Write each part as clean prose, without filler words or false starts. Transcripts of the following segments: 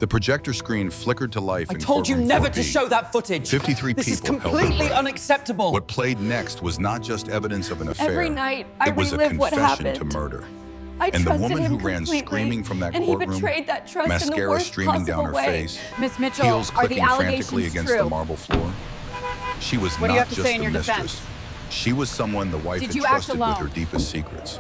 The projector screen flickered to life I in told you courtroom never 4B. to show that footage. 53 This is people held their completely breath. unacceptable. What played next was not just evidence of an affair. Every night, I it was a relive what confession to happened. murder. I And the trusted woman him who ran completely, screaming from that and courtroom, he betrayed that trust in the mascara worst streaming down her possible way. face, Miss Mitchell, heels are the clicking frantically allegations against the true? marble floor. She was What do you not have to just say in the your mistress. defense? She was someone the wife Did had you act trusted with alone? her deepest secrets.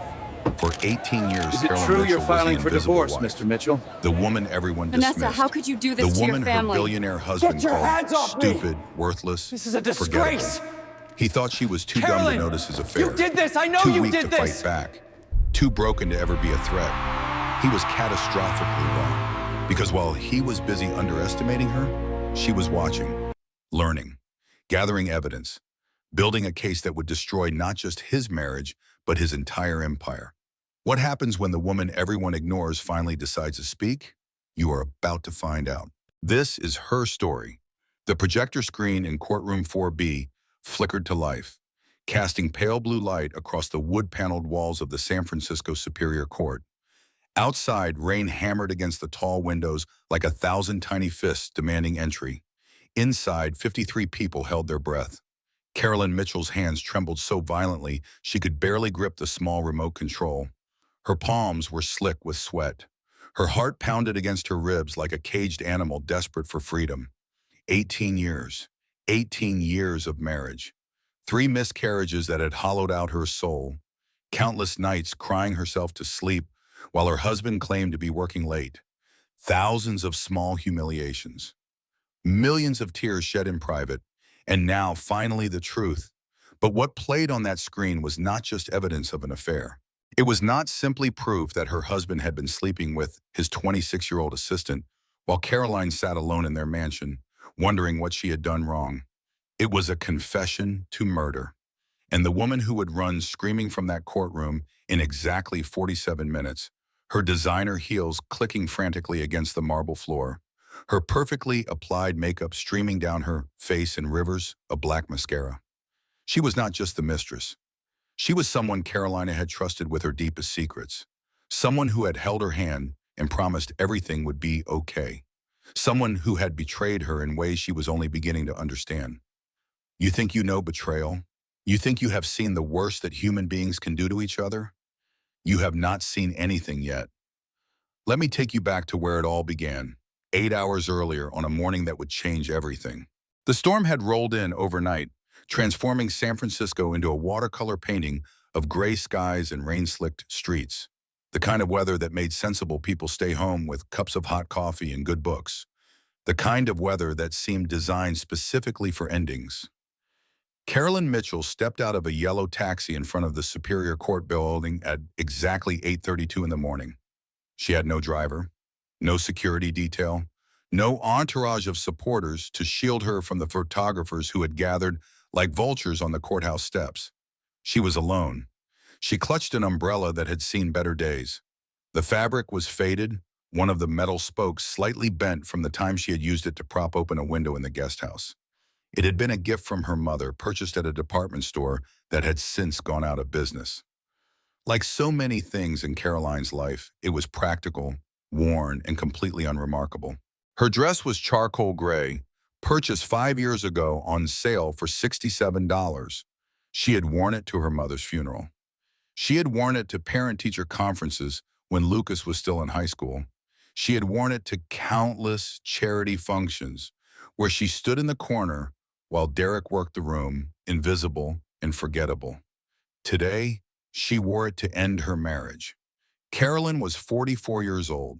For 18 years, Is it Carolyn true Mitchell you're was filing the for invisible divorce, wife. Mr. Mitchell? The woman everyone Vanessa, dismissed. how could you do this the to your woman family? her billionaire husband Get your called hands off me! stupid, worthless, This is a forgettable. disgrace. He thought she was too dumb Carolyn, to notice his affair. you did this. I know too you weak did to this. fight back. Too broken to ever be a threat. He was catastrophically wrong. Because while he was busy underestimating her, she was watching, learning, gathering evidence, building a case that would destroy not just his marriage, but his entire empire. What happens when the woman everyone ignores finally decides to speak? You are about to find out. This is her story. The projector screen in courtroom 4B flickered to life, casting pale blue light across the wood-paneled walls of the San Francisco Superior Court. Outside, rain hammered against the tall windows like 1,000 tiny fists demanding entry. Inside, 53 people held their breath. Carolyn Mitchell's hands trembled so violently she could barely grip the small remote control. Her palms were slick with sweat. Her heart pounded against her ribs like a caged animal desperate for freedom. 18 years. 18 years of marriage. 3 miscarriages that had hollowed out her soul. Countless nights crying herself to sleep while her husband claimed to be working late. Thousands of small humiliations. Millions of tears shed in private. And now, finally, the truth. But what played on that screen was not just evidence of an affair. It was not simply proof that her husband had been sleeping with his 26-year-old assistant while Caroline sat alone in their mansion, wondering what she had done wrong. It was a confession to murder. And the woman who would run screaming from that courtroom in exactly 47 minutes, her designer heels clicking frantically against the marble floor, her perfectly applied makeup streaming down her face in rivers of black mascara. She was not just the mistress. She was someone Carolina had trusted with her deepest secrets. Someone who had held her hand and promised everything would be okay. Someone who had betrayed her in ways she was only beginning to understand. You think you know betrayal? You think you have seen the worst that human beings can do to each other? You have not seen anything yet. Let me take you back to where it all began, 8 hours earlier on a morning that would change everything. The storm had rolled in overnight, transforming San Francisco into a watercolor painting of gray skies and rain-slicked streets, the kind of weather that made sensible people stay home with cups of hot coffee and good books, the kind of weather that seemed designed specifically for endings. Carolyn Mitchell stepped out of a yellow taxi in front of the Superior Court building at exactly 8:32 in the morning. She had no driver, no security detail, no entourage of supporters to shield her from the photographers who had gathered like vultures on the courthouse steps. She was alone. She clutched an umbrella that had seen better days. The fabric was faded, one of the metal spokes slightly bent from the time she had used it to prop open a window in the guest house. It had been a gift from her mother, purchased at a department store that had since gone out of business. Like so many things in Caroline's life, it was practical, worn, and completely unremarkable. Her dress was charcoal gray, purchased 5 years ago on sale for $67. She had worn it to her mother's funeral. She had worn it to parent-teacher conferences when Lucas was still in high school. She had worn it to countless charity functions where she stood in the corner while Derek worked the room, invisible and forgettable. Today, she wore it to end her marriage. Carolyn was 44 years old.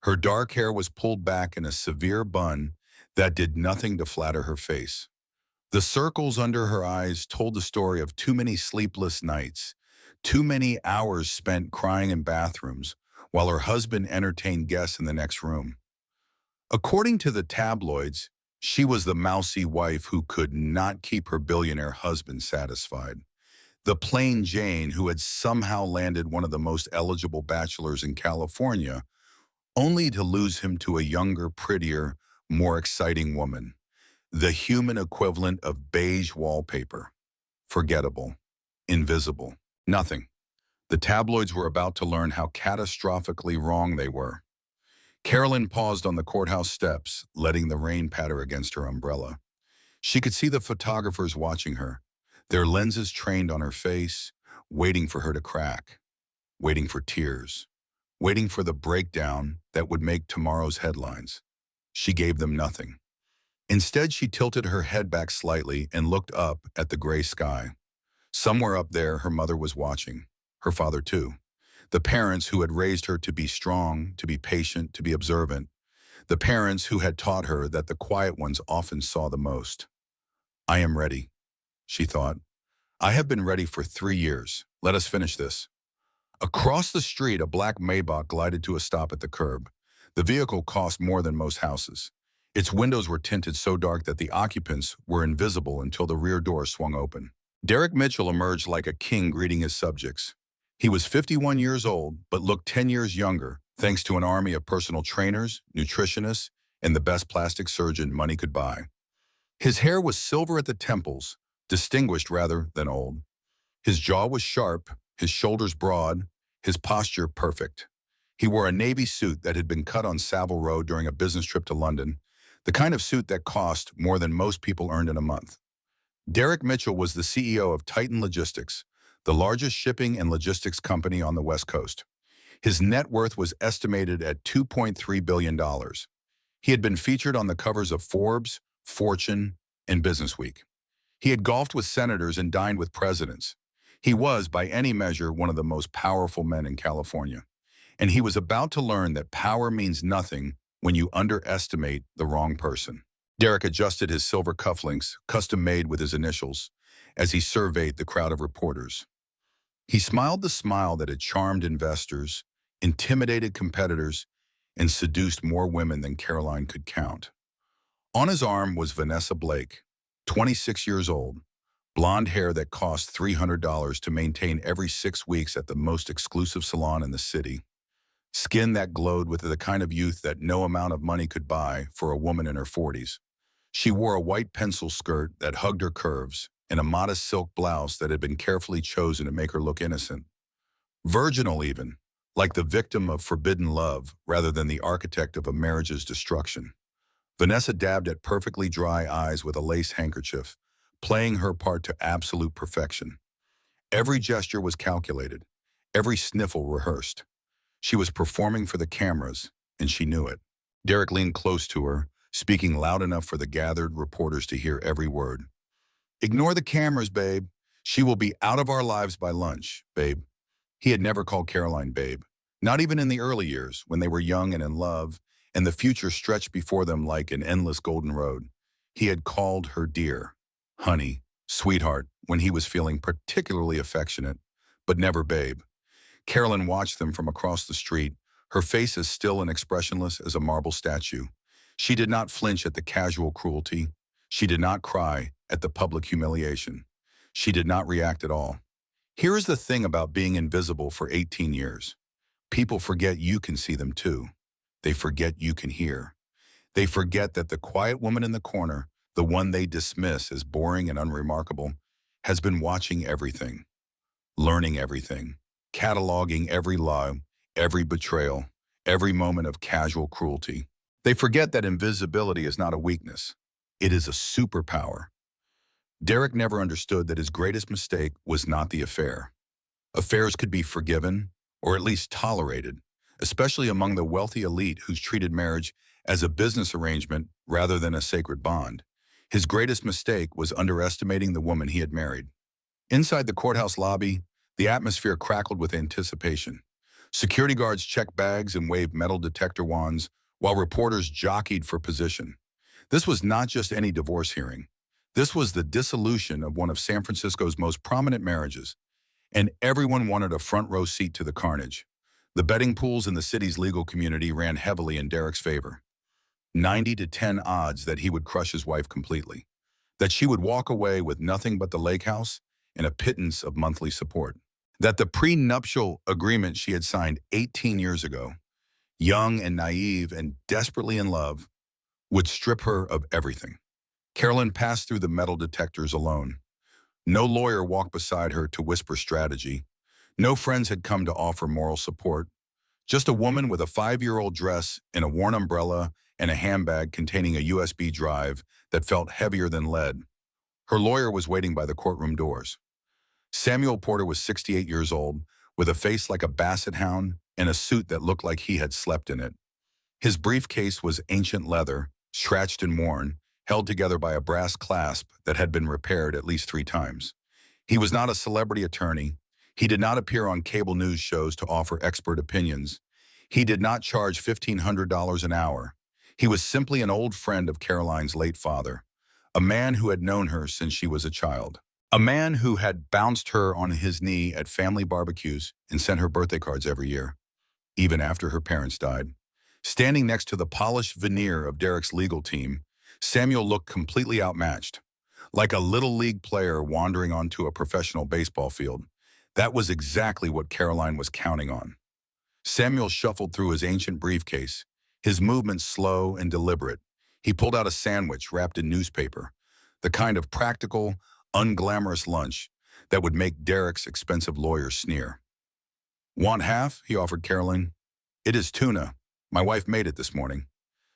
Her dark hair was pulled back in a severe bun that did nothing to flatter her face. The circles under her eyes told the story of too many sleepless nights, too many hours spent crying in bathrooms while her husband entertained guests in the next room. According to the tabloids, she was the mousy wife who could not keep her billionaire husband satisfied. The plain Jane who had somehow landed one of the most eligible bachelors in California, only to lose him to a younger, prettier, more exciting woman. The human equivalent of beige wallpaper. Forgettable. Invisible. Nothing. The tabloids were about to learn how catastrophically wrong they were. Carolyn paused on the courthouse steps, letting the rain patter against her umbrella. She could see the photographers watching her, their lenses trained on her face, waiting for her to crack, waiting for tears, waiting for the breakdown that would make tomorrow's headlines. She gave them nothing. Instead, she tilted her head back slightly and looked up at the gray sky. Somewhere up there, her mother was watching, her father too. The parents who had raised her to be strong, to be patient, to be observant. The parents who had taught her that the quiet ones often saw the most. I am ready, she thought. I have been ready for 3 years. Let us finish this. Across the street, a black Maybach glided to a stop at the curb. The vehicle cost more than most houses. Its windows were tinted so dark that the occupants were invisible until the rear door swung open. Derek Mitchell emerged like a king greeting his subjects. He was 51 years old, but looked 10 years younger, thanks to an army of personal trainers, nutritionists, and the best plastic surgeon money could buy. His hair was silver at the temples, distinguished rather than old. His jaw was sharp, his shoulders broad, his posture perfect. He wore a navy suit that had been cut on Savile Row during a business trip to London, the kind of suit that cost more than most people earned in a month. Derek Mitchell was the CEO of Titan Logistics, the largest shipping and logistics company on the West Coast. His net worth was estimated at $2.3 billion. He had been featured on the covers of Forbes, Fortune, and Businessweek. He had golfed with senators and dined with presidents. He was, by any measure, one of the most powerful men in California. And he was about to learn that power means nothing when you underestimate the wrong person. Derek adjusted his silver cufflinks, custom-made with his initials, as he surveyed the crowd of reporters. He smiled the smile that had charmed investors, intimidated competitors, and seduced more women than Caroline could count. On his arm was Vanessa Blake, 26 years old, blonde hair that cost $300 to maintain every 6 weeks at the most exclusive salon in the city, skin that glowed with the kind of youth that no amount of money could buy for a woman in her 40s. She wore a white pencil skirt that hugged her curves and a modest silk blouse that had been carefully chosen to make her look innocent. Virginal even, like the victim of forbidden love rather than the architect of a marriage's destruction. Vanessa dabbed at perfectly dry eyes with a lace handkerchief, playing her part to absolute perfection. Every gesture was calculated, every sniffle rehearsed. She was performing for the cameras, and she knew it. Derek leaned close to her, speaking loud enough for the gathered reporters to hear every word. Ignore the cameras, babe. She will be out of our lives by lunch, babe. He had never called Caroline babe, not even in the early years when they were young and in love, and the future stretched before them like an endless golden road. He had called her dear, honey, sweetheart when he was feeling particularly affectionate, but never babe. Carolyn watched them from across the street, her face as still and expressionless as a marble statue. She did not flinch at the casual cruelty. She did not cry at the public humiliation. She did not react at all. Here is the thing about being invisible for 18 years. People forget you can see them too. They forget you can hear. They forget that the quiet woman in the corner, the one they dismiss as boring and unremarkable, has been watching everything, learning everything, cataloging every lie, every betrayal, every moment of casual cruelty. They forget that invisibility is not a weakness. It is a superpower. Derek never understood that his greatest mistake was not the affair. Affairs could be forgiven, or at least tolerated, especially among the wealthy elite who's treated marriage as a business arrangement rather than a sacred bond. His greatest mistake was underestimating the woman he had married. Inside the courthouse lobby, the atmosphere crackled with anticipation. Security guards checked bags and waved metal detector wands, while reporters jockeyed for position. This was not just any divorce hearing. This was the dissolution of one of San Francisco's most prominent marriages, and everyone wanted a front row seat to the carnage. The betting pools in the city's legal community ran heavily in Derek's favor. 90-10 odds that he would crush his wife completely, that she would walk away with nothing but the lake house and a pittance of monthly support, that the prenuptial agreement she had signed 18 years ago, young and naive and desperately in love, would strip her of everything. Carolyn passed through the metal detectors alone. No lawyer walked beside her to whisper strategy. No friends had come to offer moral support. Just a woman with a 5-year-old dress and a worn umbrella and a handbag containing a USB drive that felt heavier than lead. Her lawyer was waiting by the courtroom doors. Samuel Porter was 68 years old, with a face like a basset hound and a suit that looked like he had slept in it. His briefcase was ancient leather, scratched and worn, held together by a brass clasp that had been repaired at least 3 times. He was not a celebrity attorney. He did not appear on cable news shows to offer expert opinions. He did not charge $1,500 an hour. He was simply an old friend of Caroline's late father, a man who had known her since she was a child. A man who had bounced her on his knee at family barbecues and sent her birthday cards every year, even after her parents died. Standing next to the polished veneer of Derek's legal team, Samuel looked completely outmatched, like a little league player wandering onto a professional baseball field. That was exactly what Caroline was counting on. Samuel shuffled through his ancient briefcase, his movements slow and deliberate. He pulled out a sandwich wrapped in newspaper, the kind of practical, unglamorous lunch that would make Derek's expensive lawyer sneer. "Want half?" he offered Caroline. "It is tuna. My wife made it this morning."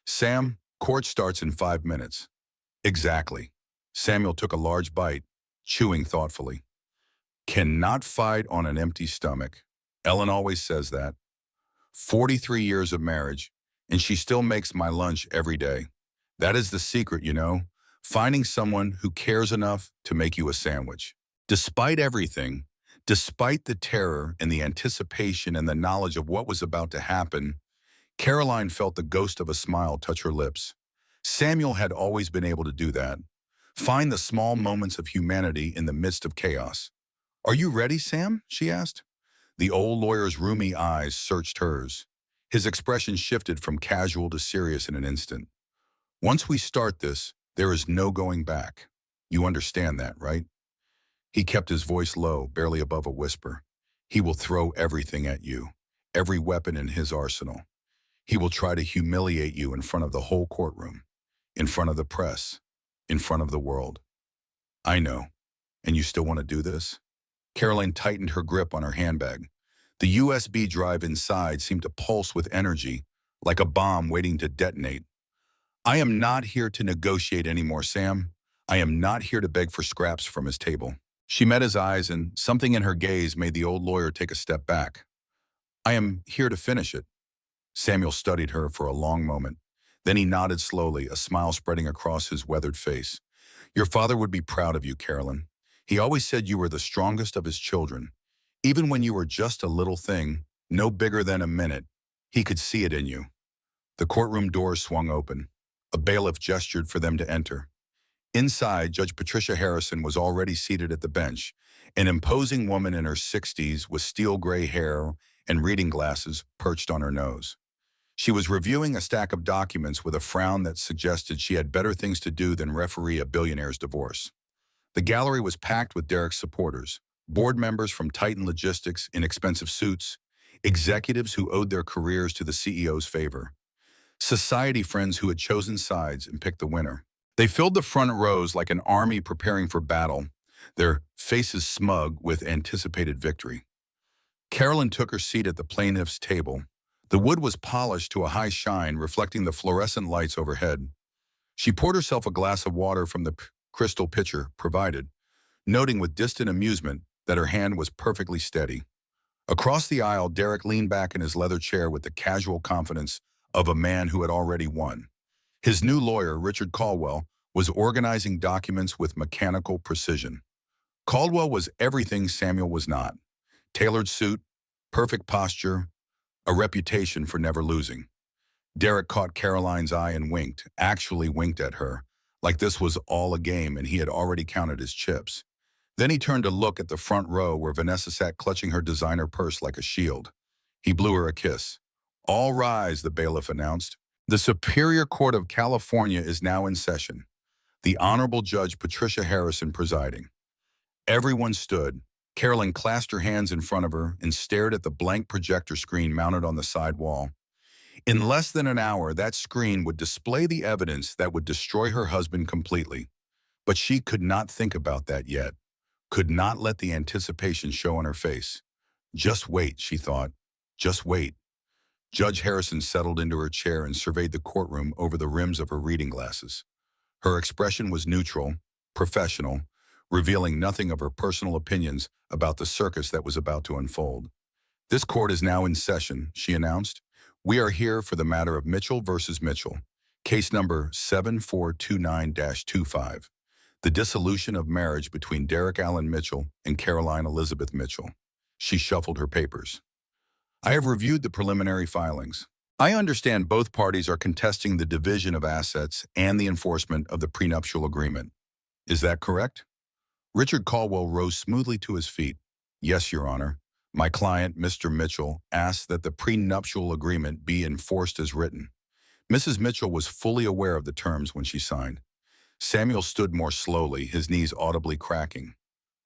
"Sam, court starts in 5 minutes." "Exactly." Samuel took a large bite, chewing thoughtfully. "Cannot fight on an empty stomach. Ellen always says that. 43 years of marriage, and she still makes my lunch every day. That is the secret, you know, finding someone who cares enough to make you a sandwich." Despite everything, despite the terror and the anticipation and the knowledge of what was about to happen, Caroline felt the ghost of a smile touch her lips. Samuel had always been able to do that. Find the small moments of humanity in the midst of chaos. "Are you ready, Sam?" she asked. The old lawyer's rheumy eyes searched hers. His expression shifted from casual to serious in an instant. "Once we start this, there is no going back. You understand that, right?" He kept his voice low, barely above a whisper. "He will throw everything at you, every weapon in his arsenal. He will try to humiliate you in front of the whole courtroom, in front of the press, in front of the world." "I know. And you still want to do this?" Caroline tightened her grip on her handbag. The USB drive inside seemed to pulse with energy, like a bomb waiting to detonate. "I am not here to negotiate anymore, Sam. I am not here to beg for scraps from his table." She met his eyes, and something in her gaze made the old lawyer take a step back. "I am here to finish it." Samuel studied her for a long moment. Then he nodded slowly, a smile spreading across his weathered face. "Your father would be proud of you, Carolyn. He always said you were the strongest of his children. Even when you were just a little thing, no bigger than a minute, he could see it in you." The courtroom doors swung open. A bailiff gestured for them to enter. Inside, Judge Patricia Harrison was already seated at the bench, an imposing woman in her 60s with steel-gray hair and reading glasses perched on her nose. She was reviewing a stack of documents with a frown that suggested she had better things to do than referee a billionaire's divorce. The gallery was packed with Derek's supporters, board members from Titan Logistics in expensive suits, executives who owed their careers to the CEO's favor, society friends who had chosen sides and picked the winner. They filled the front rows like an army preparing for battle, their faces smug with anticipated victory. Carolyn took her seat at the plaintiff's table. The wood was polished to a high shine, reflecting the fluorescent lights overhead. She poured herself a glass of water from the crystal pitcher provided, noting with distant amusement that her hand was perfectly steady. Across the aisle, Derek leaned back in his leather chair with the casual confidence of a man who had already won. His new lawyer, Richard Caldwell, was organizing documents with mechanical precision. Caldwell was everything Samuel was not. Tailored suit, perfect posture, a reputation for never losing. Derek caught Caroline's eye and winked, actually winked at her, like this was all a game and he had already counted his chips. Then he turned to look at the front row where Vanessa sat clutching her designer purse like a shield. He blew her a kiss. "All rise," the bailiff announced. "The Superior Court of California is now in session. The Honorable Judge Patricia Harrison presiding." Everyone stood. Carolyn clasped her hands in front of her and stared at the blank projector screen mounted on the side wall. In less than an hour, that screen would display the evidence that would destroy her husband completely. But she could not think about that yet, could not let the anticipation show on her face. Just wait, she thought. Just wait. Judge Harrison settled into her chair and surveyed the courtroom over the rims of her reading glasses. Her expression was neutral, professional, revealing nothing of her personal opinions about the circus that was about to unfold. "This court is now in session," she announced. "We are here for the matter of Mitchell versus Mitchell, case number 7429-25, the dissolution of marriage between Derek Allen Mitchell and Caroline Elizabeth Mitchell." She shuffled her papers. "I have reviewed the preliminary filings. I understand both parties are contesting the division of assets and the enforcement of the prenuptial agreement. Is that correct?" Richard Caldwell rose smoothly to his feet. "Yes, Your Honor. My client, Mr. Mitchell, asked that the prenuptial agreement be enforced as written." Mrs. Mitchell was fully aware of the terms when she signed. Samuel stood more slowly, his knees audibly cracking.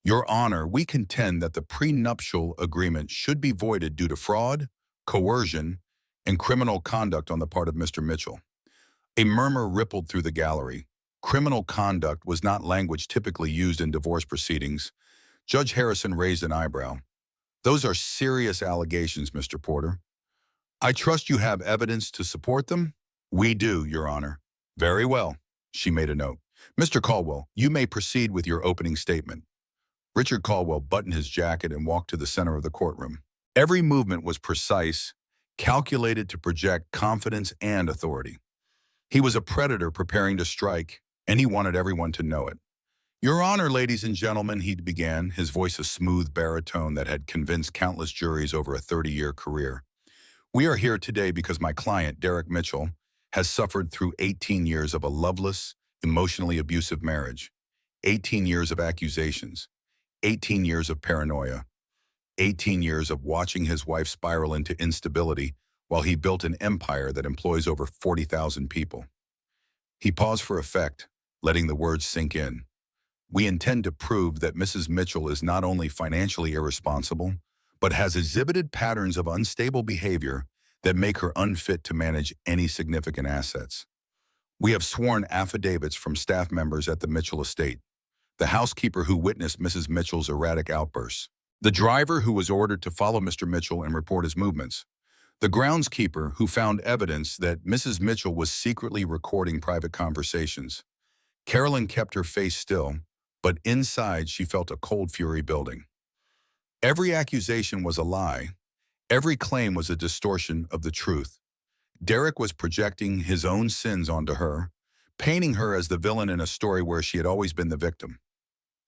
"Your Honor, we contend that the prenuptial agreement should be voided due to fraud, coercion, and criminal conduct on the part of Mr. Mitchell." A murmur rippled through the gallery. Criminal conduct was not language typically used in divorce proceedings. Judge Harrison raised an eyebrow. "Those are serious allegations, Mr. Porter. I trust you have evidence to support them?" "We do, Your Honor." "Very well." She made a note. "Mr. Caldwell, you may proceed with your opening statement." Richard Caldwell buttoned his jacket and walked to the center of the courtroom. Every movement was precise, calculated to project confidence and authority. He was a predator preparing to strike, and he wanted everyone to know it. "Your Honor, ladies and gentlemen," he began, his voice a smooth baritone that had convinced countless juries over a 30-year career. "We are here today because my client, Derek Mitchell, has suffered through 18 years of a loveless, emotionally abusive marriage, 18 years of accusations, 18 years of paranoia, 18 years of watching his wife spiral into instability while he built an empire that employs over 40,000 people." He paused for effect, letting the words sink in. "We intend to prove that Mrs. Mitchell is not only financially irresponsible, but has exhibited patterns of unstable behavior that make her unfit to manage any significant assets. We have sworn affidavits from staff members at the Mitchell estate, the housekeeper who witnessed Mrs. Mitchell's erratic outbursts, the driver who was ordered to follow Mr. Mitchell and report his movements, the groundskeeper who found evidence that Mrs. Mitchell was secretly recording private conversations." Carolyn kept her face still, but inside she felt a cold fury building. Every accusation was a lie. Every claim was a distortion of the truth. Derek was projecting his own sins onto her, painting her as the villain in a story where she had always been the victim.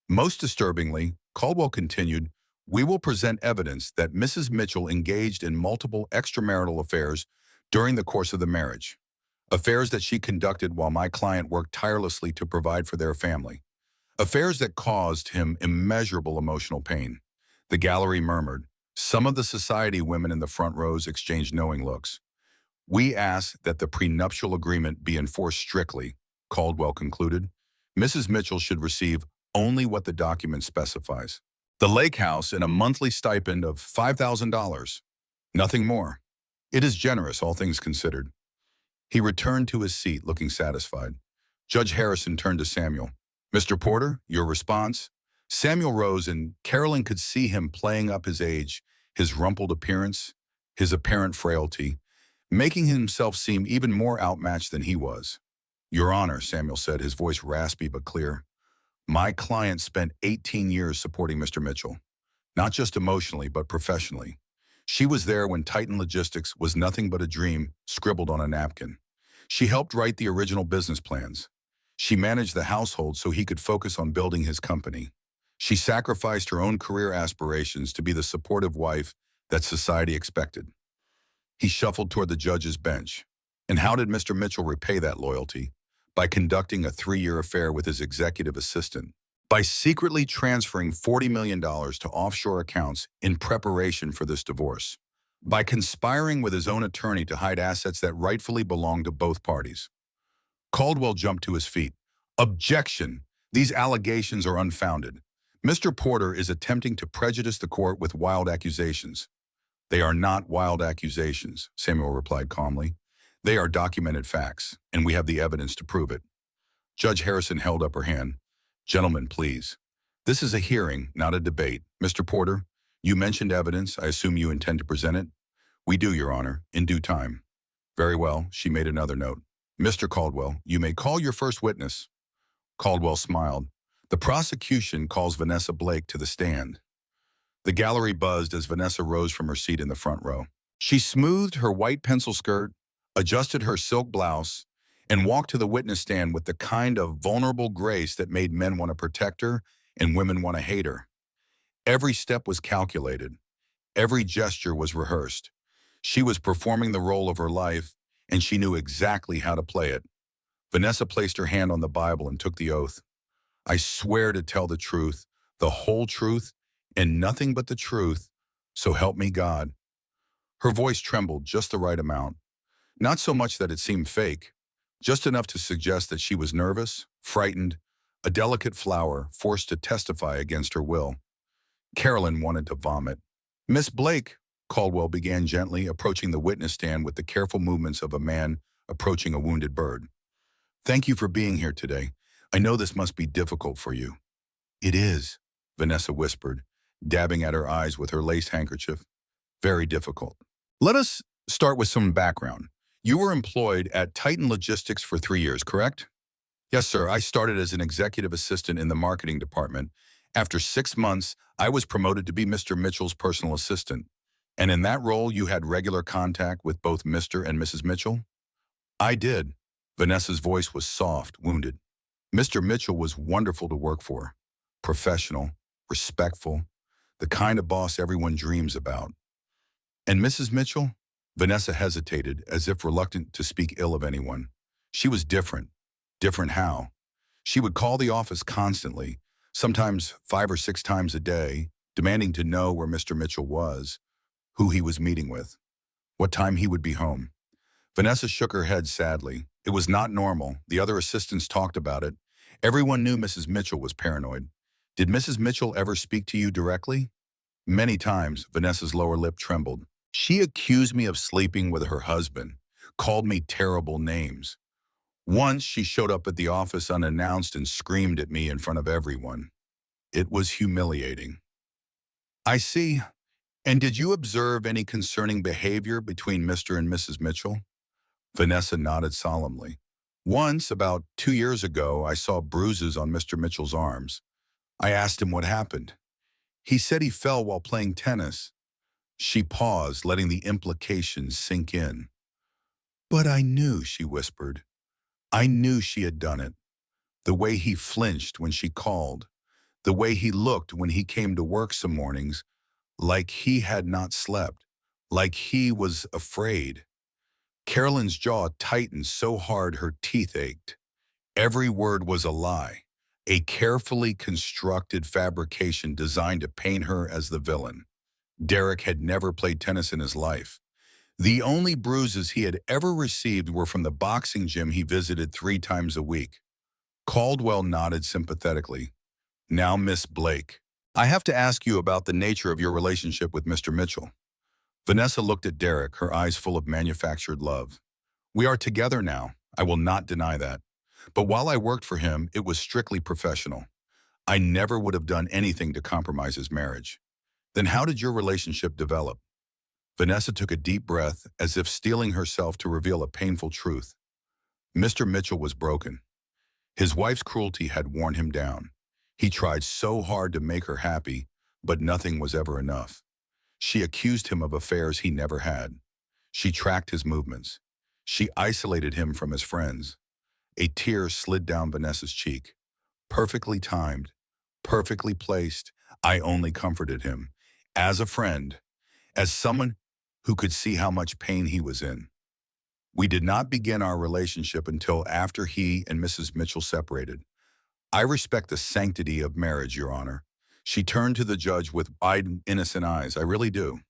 "Most disturbingly," Caldwell continued, "we will present evidence that Mrs. Mitchell engaged in multiple extramarital affairs during the course of the marriage, affairs that she conducted while my client worked tirelessly to provide for their family, affairs that caused him immeasurable emotional pain." The gallery murmured. Some of the society women in the front rows exchanged knowing looks. "We ask that the prenuptial agreement be enforced strictly," Caldwell concluded. "Mrs. Mitchell should receive only what the document specifies. The lake house and a monthly stipend of $5,000. Nothing more. It is generous, all things considered." He returned to his seat, looking satisfied. Judge Harrison turned to Samuel. "Mr. Porter, your response?" Samuel rose, and Carolyn could see him playing up his age, his rumpled appearance, his apparent frailty, making himself seem even more outmatched than he was. "Your Honor," Samuel said, his voice raspy but clear, "my client spent 18 years supporting Mr. Mitchell, not just emotionally but professionally. She was there when Titan Logistics was nothing but a dream scribbled on a napkin. She helped write the original business plans. She managed the household so he could focus on building his company. She sacrificed her own career aspirations to be the supportive wife that society expected." He shuffled toward the judge's bench. And how did Mr. Mitchell repay that loyalty? By conducting a 3-year affair with his executive assistant. By secretly transferring $40 million to offshore accounts in preparation for this divorce. By conspiring with his own attorney to hide assets that rightfully belonged to both parties. Caldwell jumped to his feet. "Objection! These allegations are unfounded. Mr. Porter is attempting to prejudice the court with wild accusations." "They are not wild accusations," Samuel replied calmly. "They are documented facts, and we have the evidence to prove it." Judge Harrison held up her hand. "Gentlemen, please. This is a hearing, not a debate. Mr. Porter, you mentioned evidence. I assume you intend to present it?" We do, Your Honor, in due time. Very well, she made another note. Mr. Caldwell, you may call your first witness. Caldwell smiled. The prosecution calls Vanessa Blake to the stand. The gallery buzzed as Vanessa rose from her seat in the front row. She smoothed her white pencil skirt, adjusted her silk blouse, and walked to the witness stand with the kind of vulnerable grace that made men want to protect her and women want to hate her. Every step was calculated. Every gesture was rehearsed. She was performing the role of her life, and she knew exactly how to play it. Vanessa placed her hand on the Bible and took the oath. I swear to tell the truth, the whole truth, and nothing but the truth, so help me God. Her voice trembled just the right amount. Not so much that it seemed fake, just enough to suggest that she was nervous, frightened, a delicate flower forced to testify against her will. Carolyn wanted to vomit. Miss Blake, Caldwell began gently, approaching the witness stand with the careful movements of a man approaching a wounded bird. Thank you for being here today. I know this must be difficult for you. It is, Vanessa whispered, dabbing at her eyes with her lace handkerchief. Very difficult. Let us start with some background. You were employed at Titan Logistics for 3 years, correct? Yes, sir. I started as an executive assistant in the marketing department. After 6 months, I was promoted to be Mr. Mitchell's personal assistant. And in that role, you had regular contact with both Mr. and Mrs. Mitchell? I did. Vanessa's voice was soft, wounded. Mr. Mitchell was wonderful to work for. Professional, respectful, the kind of boss everyone dreams about. And Mrs. Mitchell? Vanessa hesitated, as if reluctant to speak ill of anyone. She was different. Different how? She would call the office constantly, sometimes 5 or 6 times a day, demanding to know where Mr. Mitchell was, who he was meeting with, what time he would be home. Vanessa shook her head sadly. It was not normal. The other assistants talked about it. Everyone knew Mrs. Mitchell was paranoid. Did Mrs. Mitchell ever speak to you directly? Many times, Vanessa's lower lip trembled. She accused me of sleeping with her husband, called me terrible names. Once she showed up at the office unannounced and screamed at me in front of everyone. It was humiliating. I see. And did you observe any concerning behavior between Mr. and Mrs. Mitchell? Vanessa nodded solemnly. Once, about 2 years ago, I saw bruises on Mr. Mitchell's arms. I asked him what happened. He said he fell while playing tennis. She paused, letting the implications sink in. But I knew, she whispered. I knew she had done it. The way he flinched when she called. The way he looked when he came to work some mornings, like he had not slept, like he was afraid. Carolyn's jaw tightened so hard her teeth ached. Every word was a lie, a carefully constructed fabrication designed to paint her as the villain. Derek had never played tennis in his life. The only bruises he had ever received were from the boxing gym he visited 3 times a week. Caldwell nodded sympathetically. Now, Miss Blake, I have to ask you about the nature of your relationship with Mr. Mitchell. Vanessa looked at Derek, her eyes full of manufactured love. We are together now. I will not deny that. But while I worked for him, it was strictly professional. I never would have done anything to compromise his marriage. Then how did your relationship develop? Vanessa took a deep breath, as if steeling herself to reveal a painful truth. Mr. Mitchell was broken. His wife's cruelty had worn him down. He tried so hard to make her happy, but nothing was ever enough. She accused him of affairs he never had. She tracked his movements. She isolated him from his friends. A tear slid down Vanessa's cheek. Perfectly timed, perfectly placed, I only comforted him. As a friend, as someone who could see how much pain he was in. We did not begin our relationship until after he and Mrs. Mitchell separated. I respect the sanctity of marriage, Your Honor. She turned to the judge with wide, innocent eyes. I really do.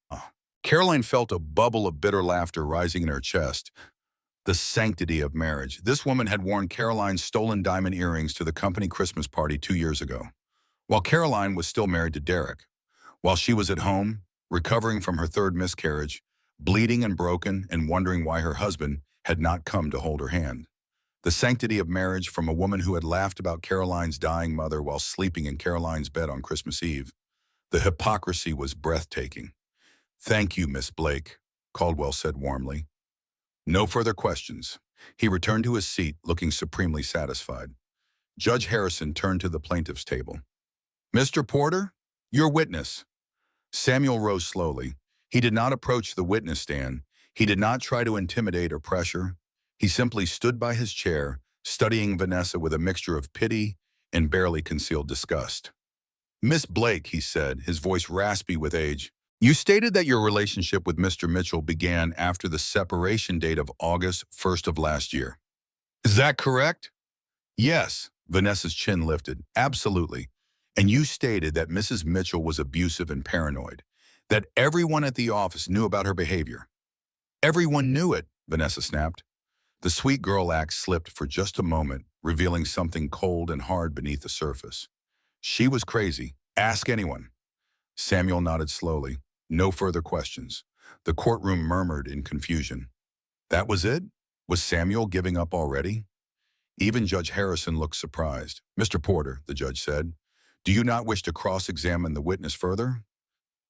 Caroline felt a bubble of bitter laughter rising in her chest. The sanctity of marriage. This woman had worn Caroline's stolen diamond earrings to the company Christmas party 2 years ago, while Caroline was still married to Derek. While she was at home, recovering from her 3rd miscarriage, bleeding and broken and wondering why her husband had not come to hold her hand. The sanctity of marriage from a woman who had laughed about Caroline's dying mother while sleeping in Caroline's bed on Christmas Eve. The hypocrisy was breathtaking. Thank you, Miss Blake. Caldwell said warmly. No further questions. He returned to his seat, looking supremely satisfied. Judge Harrison turned to the plaintiff's table. Mr. Porter, your witness. Samuel rose slowly. He did not approach the witness stand. He did not try to intimidate or pressure. He simply stood by his chair, studying Vanessa with a mixture of pity and barely concealed disgust. Miss Blake, he said, his voice raspy with age, you stated that your relationship with Mr. Mitchell began after the separation date of August 1st of last year. Is that correct? Yes, Vanessa's chin lifted. Absolutely. And you stated that Mrs. Mitchell was abusive and paranoid, that everyone at the office knew about her behavior. Everyone knew it, Vanessa snapped. The sweet girl act slipped for just a moment, revealing something cold and hard beneath the surface. She was crazy. Ask anyone. Samuel nodded slowly. No further questions. The courtroom murmured in confusion. That was it? Was Samuel giving up already? Even Judge Harrison looked surprised. Mr. Porter, the judge said, do you not wish to cross-examine the witness further?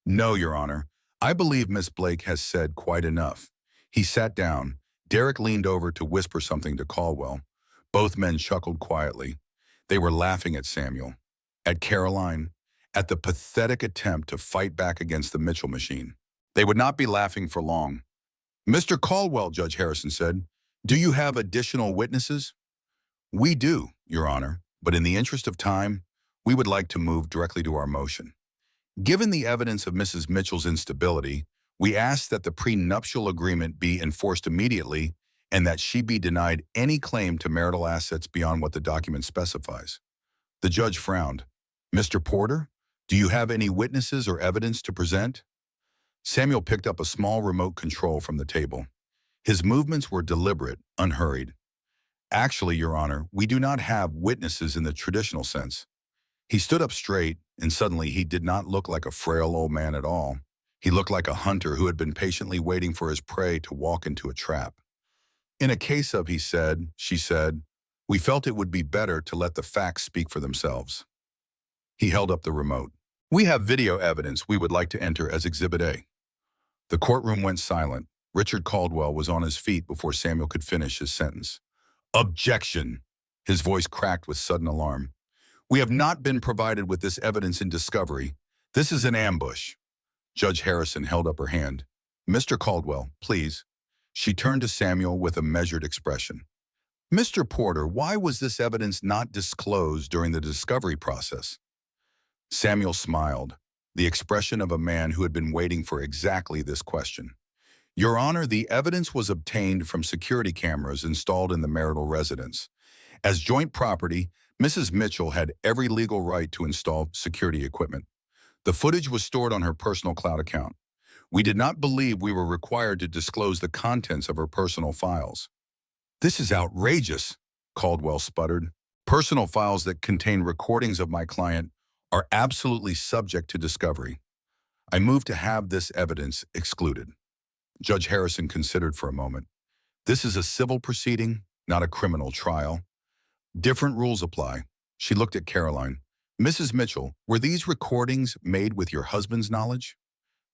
No, Your Honor. I believe Miss Blake has said quite enough. He sat down. Derek leaned over to whisper something to Caldwell. Both men chuckled quietly. They were laughing at Samuel, at Caroline, at the pathetic attempt to fight back against the Mitchell machine. They would not be laughing for long. Mr. Caldwell, Judge Harrison said, do you have additional witnesses? We do, Your Honor, but in the interest of time, we would like to move directly to our motion. Given the evidence of Mrs. Mitchell's instability, we ask that the prenuptial agreement be enforced immediately and that she be denied any claim to marital assets beyond what the document specifies. The judge frowned. Mr. Porter, do you have any witnesses or evidence to present? Samuel picked up a small remote control from the table. His movements were deliberate, unhurried. Actually, Your Honor, we do not have witnesses in the traditional sense. He stood up straight, and suddenly he did not look like a frail old man at all. He looked like a hunter who had been patiently waiting for his prey to walk into a trap. In a case of, she said, we felt it would be better to let the facts speak for themselves. He held up the remote. We have video evidence we would like to enter as Exhibit A. The courtroom went silent. Richard Caldwell was on his feet before Samuel could finish his sentence. Objection! His voice cracked with sudden alarm. We have not been provided with this evidence in discovery. This is an ambush. Judge Harrison held up her hand. Mr. Caldwell, please. She turned to Samuel with a measured expression. Mr. Porter, why was this evidence not disclosed during the discovery process? Samuel smiled, the expression of a man who had been waiting for exactly this question. Your Honor, the evidence was obtained from security cameras installed in the marital residence. As joint property, Mrs. Mitchell had every legal right to install security equipment. The footage was stored on her personal cloud account. We did not believe we were required to disclose the contents of her personal files. This is outrageous, Caldwell sputtered. Personal files that contain recordings of my client are absolutely subject to discovery. I move to have this evidence excluded. Judge Harrison considered for a moment. This is a civil proceeding, not a criminal trial. Different rules apply. She looked at Caroline. Mrs. Mitchell, were these recordings made with your husband's knowledge?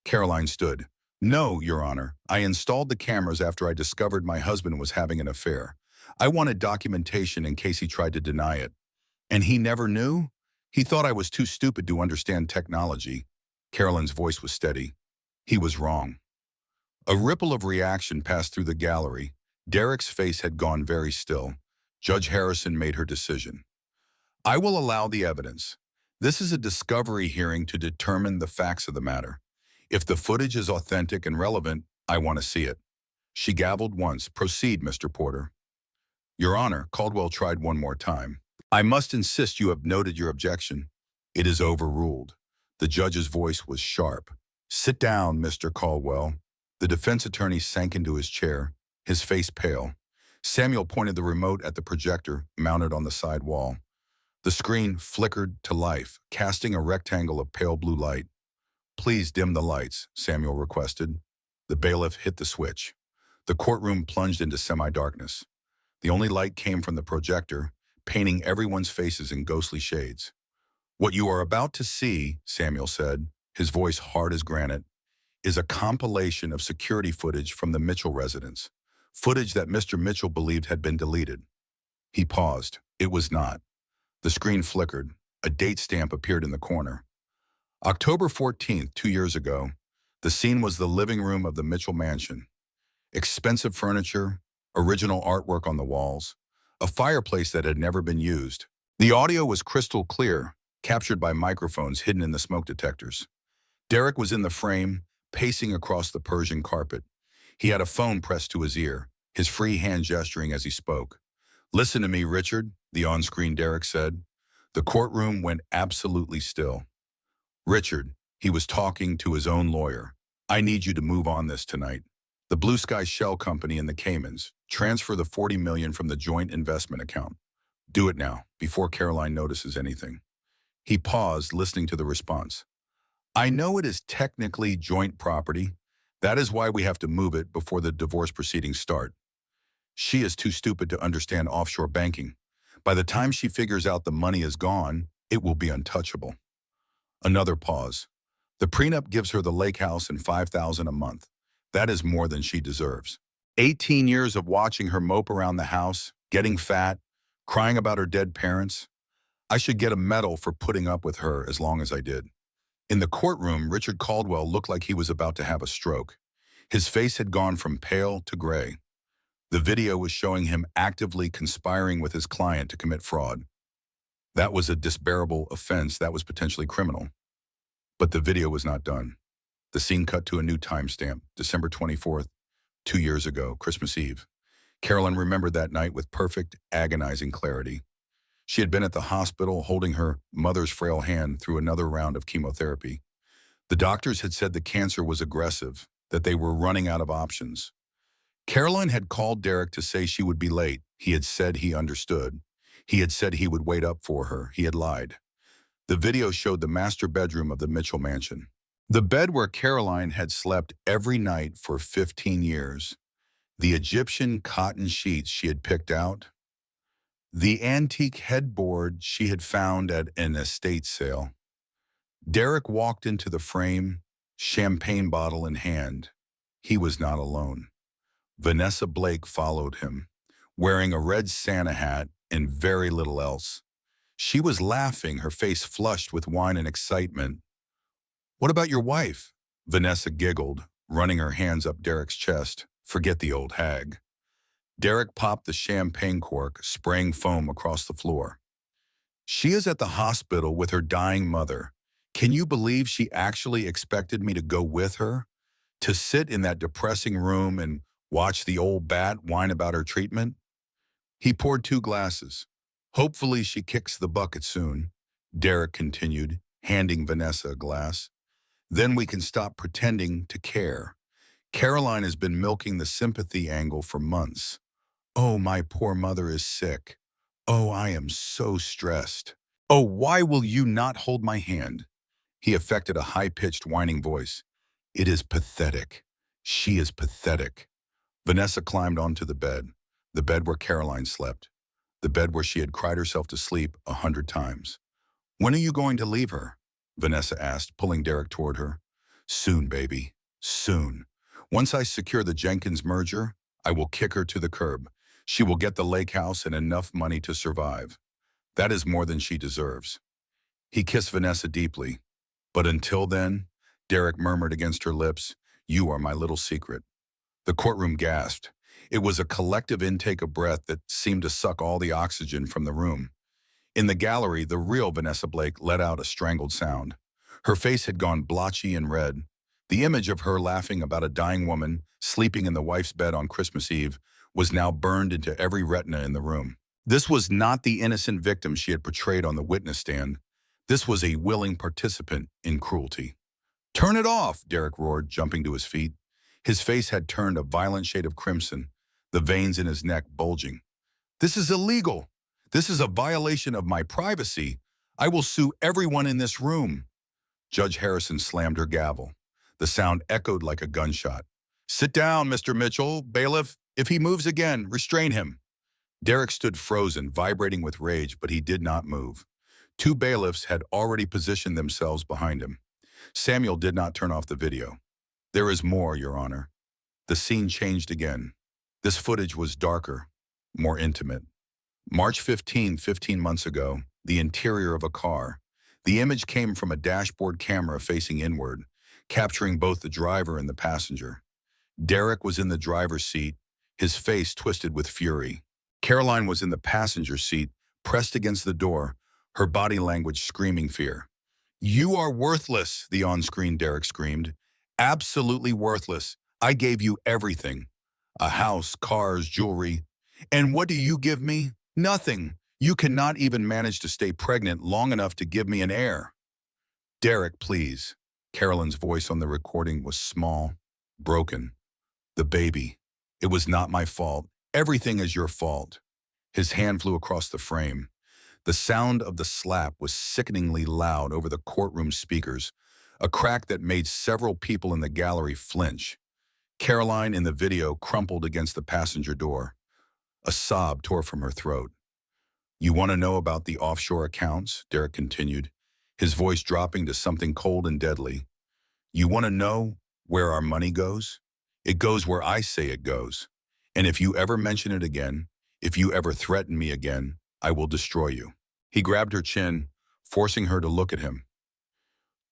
Caroline stood. No, Your Honor. I installed the cameras after I discovered my husband was having an affair. I wanted documentation in case he tried to deny it. And he never knew? He thought I was too stupid to understand technology. Caroline's voice was steady. He was wrong. A ripple of reaction passed through the gallery. Derek's face had gone very still. Judge Harrison made her decision. I will allow the evidence. This is a discovery hearing to determine the facts of the matter. If the footage is authentic and relevant, I want to see it. She gavelled once. Proceed, Mr. Porter. Your Honor, Caldwell tried one more time. I must insist you have noted your objection. It is overruled. The judge's voice was sharp. Sit down, Mr. Caldwell. The defense attorney sank into his chair, his face pale. Samuel pointed the remote at the projector mounted on the side wall. The screen flickered to life, casting a rectangle of pale blue light. Please dim the lights, Samuel requested. The bailiff hit the switch. The courtroom plunged into semi-darkness. The only light came from the projector, painting everyone's faces in ghostly shades. What you are about to see, Samuel said, his voice hard as granite, is a compilation of security footage from the Mitchell residence, footage that Mr. Mitchell believed had been deleted. He paused. It was not. The screen flickered. A date stamp appeared in the corner. October 14th, 2 years ago. The scene was the living room of the Mitchell mansion. Expensive furniture, original artwork on the walls, a fireplace that had never been used. The audio was crystal clear, captured by microphones hidden in the smoke detectors. Derek was in the frame, pacing across the Persian carpet. He had a phone pressed to his ear, his free hand gesturing as he spoke. "Listen to me, Richard," the on-screen Derek said. The courtroom went absolutely still. "Richard," he was talking to his own lawyer, "I need you to move on this tonight. The Blue Sky Shell Company in the Caymans. Transfer the $40 million from the joint investment account. Do it now, before Caroline notices anything." He paused, listening to the response. "I know it is technically joint property. That is why we have to move it before the divorce proceedings start. She is too stupid to understand offshore banking. By the time she figures out the money is gone, it will be untouchable." Another pause. "The prenup gives her the lake house and $5,000 a month. That is more than she deserves. 18 years of watching her mope around the house, getting fat, crying about her dead parents. I should get a medal for putting up with her as long as I did." In the courtroom, Richard Caldwell looked like he was about to have a stroke. His face had gone from pale to gray. The video was showing him actively conspiring with his client to commit fraud. That was a disbearable offense that was potentially criminal. But the video was not done. The scene cut to a new timestamp, December 24th, 2 years ago, Christmas Eve. Carolyn remembered that night with perfect, agonizing clarity. She had been at the hospital holding her mother's frail hand through another round of chemotherapy. The doctors had said the cancer was aggressive, that they were running out of options. Caroline had called Derek to say she would be late. He had said he understood. He had said he would wait up for her. He had lied. The video showed the master bedroom of the Mitchell mansion. The bed where Caroline had slept every night for 15 years. The Egyptian cotton sheets she had picked out. The antique headboard she had found at an estate sale. Derek walked into the frame, champagne bottle in hand. He was not alone. Vanessa Blake followed him, wearing a red Santa hat and very little else. She was laughing, her face flushed with wine and excitement. "What about your wife?" Vanessa giggled, running her hands up Derek's chest. "Forget the old hag." Derek popped the champagne cork, spraying foam across the floor. "She is at the hospital with her dying mother. Can you believe she actually expected me to go with her? To sit in that depressing room and watch the old bat whine about her treatment?" He poured 2 glasses. "Hopefully she kicks the bucket soon," Derek continued, handing Vanessa a glass. "Then we can stop pretending to care. Caroline has been milking the sympathy angle for months. Oh, my poor mother is sick. Oh, I am so stressed. Oh, why will you not hold my hand?" He affected a high-pitched whining voice. "It is pathetic. She is pathetic." Vanessa climbed onto the bed where Caroline slept, the bed where she had cried herself to sleep 100 times. "When are you going to leave her?" Vanessa asked, pulling Derek toward her. "Soon, baby, soon. Once I secure the Jenkins merger, I will kick her to the curb. She will get the lake house and enough money to survive. That is more than she deserves." He kissed Vanessa deeply. "But until then," Derek murmured against her lips, "you are my little secret." The courtroom gasped. It was a collective intake of breath that seemed to suck all the oxygen from the room. In the gallery, the real Vanessa Blake let out a strangled sound. Her face had gone blotchy and red. The image of her laughing about a dying woman sleeping in the wife's bed on Christmas Eve was now burned into every retina in the room. This was not the innocent victim she had portrayed on the witness stand. This was a willing participant in cruelty. "Turn it off!" Derek roared, jumping to his feet. His face had turned a violent shade of crimson, the veins in his neck bulging. "This is illegal. This is a violation of my privacy. I will sue everyone in this room." Judge Harrison slammed her gavel. The sound echoed like a gunshot. "Sit down, Mr. Mitchell. Bailiff, if he moves again, restrain him." Derek stood frozen, vibrating with rage, but he did not move. 2 bailiffs had already positioned themselves behind him. Samuel did not turn off the video. There is more, Your Honor. The scene changed again. This footage was darker, more intimate. March 15, 15 months ago, the interior of a car. The image came from a dashboard camera facing inward, capturing both the driver and the passenger. Derek was in the driver's seat, his face twisted with fury. Caroline was in the passenger seat, pressed against the door, her body language screaming fear. "You are worthless," the on-screen Derek screamed. "Absolutely worthless. I gave you everything. A house, cars, jewelry. And what do you give me? Nothing. You cannot even manage to stay pregnant long enough to give me an heir." "Derek, please." Carolyn's voice on the recording was small, broken. "The baby. It was not my fault. Everything is your fault." His hand flew across the frame. The sound of the slap was sickeningly loud over the courtroom speakers, a crack that made several people in the gallery flinch. Caroline, in the video, crumpled against the passenger door. A sob tore from her throat. "You want to know about the offshore accounts?" Derek continued, his voice dropping to something cold and deadly. "You want to know where our money goes? It goes where I say it goes. And if you ever mention it again, if you ever threaten me again, I will destroy you." He grabbed her chin, forcing her to look at him.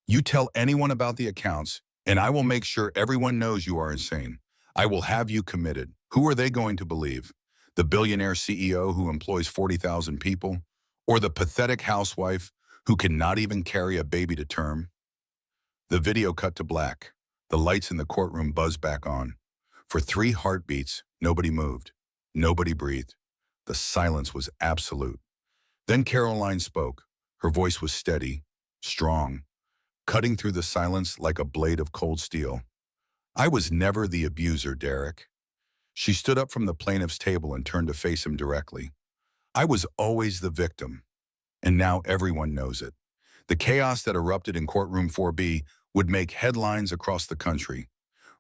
"You tell anyone about the accounts, and I will make sure everyone knows you are insane. I will have you committed. Who are they going to believe? The billionaire CEO who employs 40,000 people? Or the pathetic housewife who cannot even carry a baby to term?" The video cut to black. The lights in the courtroom buzzed back on. For 3 heartbeats, nobody moved. Nobody breathed. The silence was absolute. Then Caroline spoke. Her voice was steady, strong, cutting through the silence like a blade of cold steel. "I was never the abuser, Derek." She stood up from the plaintiff's table and turned to face him directly. "I was always the victim, and now everyone knows it." The chaos that erupted in courtroom 4B would make headlines across the country.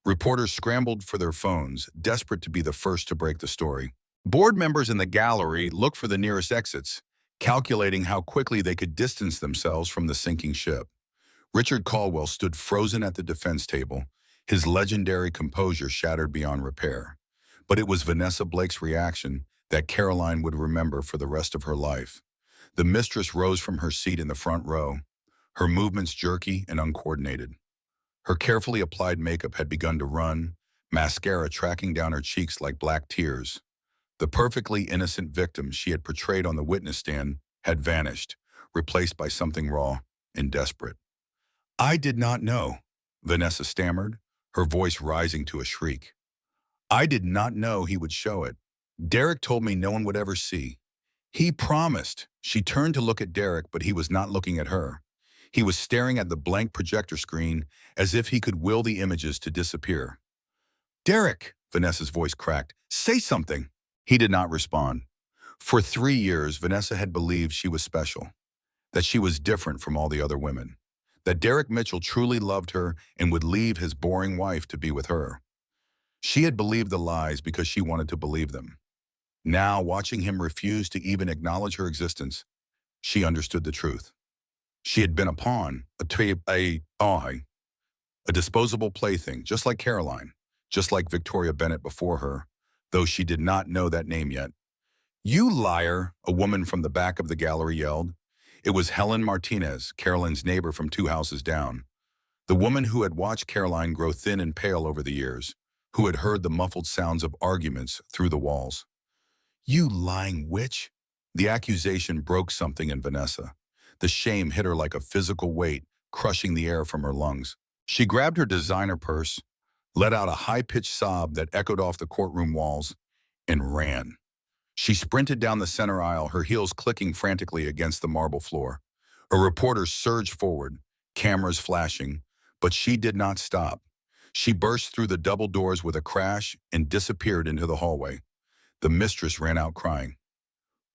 Reporters scrambled for their phones, desperate to be the first to break the story. Board members in the gallery looked for the nearest exits, calculating how quickly they could distance themselves from the sinking ship. Richard Caldwell stood frozen at the defense table, his legendary composure shattered beyond repair. But it was Vanessa Blake's reaction that Caroline would remember for the rest of her life. The mistress rose from her seat in the front row, her movements jerky and uncoordinated. Her carefully applied makeup had begun to run, mascara tracking down her cheeks like black tears. The perfectly innocent victim she had portrayed on the witness stand had vanished, replaced by something raw and desperate. "I did not know," Vanessa stammered, her voice rising to a shriek. "I did not know he would show it. Derek told me no one would ever see. He promised." She turned to look at Derek, but he was not looking at her. He was staring at the blank projector screen as if he could will the images to disappear. "Derek," Vanessa's voice cracked, "say something." He did not respond. For 3 years, Vanessa had believed she was special, that she was different from all the other women, that Derek Mitchell truly loved her and would leave his boring wife to be with her. She had believed the lies because she wanted to believe them. Now, watching him refuse to even acknowledge her existence, she understood the truth. She had been a pawn, a disposable plaything, just like Caroline, just like Victoria Bennett before her, though she did not know that name yet. "You liar," a woman from the back of the gallery yelled. It was Helen Martinez, Caroline's neighbor from 2 houses down. The woman who had watched Caroline grow thin and pale over the years, who had heard the muffled sounds of arguments through the walls. "You lying witch." The accusation broke something in Vanessa. The shame hit her like a physical weight, crushing the air from her lungs. She grabbed her designer purse, let out a high-pitched sob that echoed off the courtroom walls, and ran. She sprinted down the center aisle, her heels clicking frantically against the marble floor. A reporter surged forward, cameras flashing, but she did not stop. She burst through the double doors with a crash and disappeared into the hallway. The mistress ran out crying,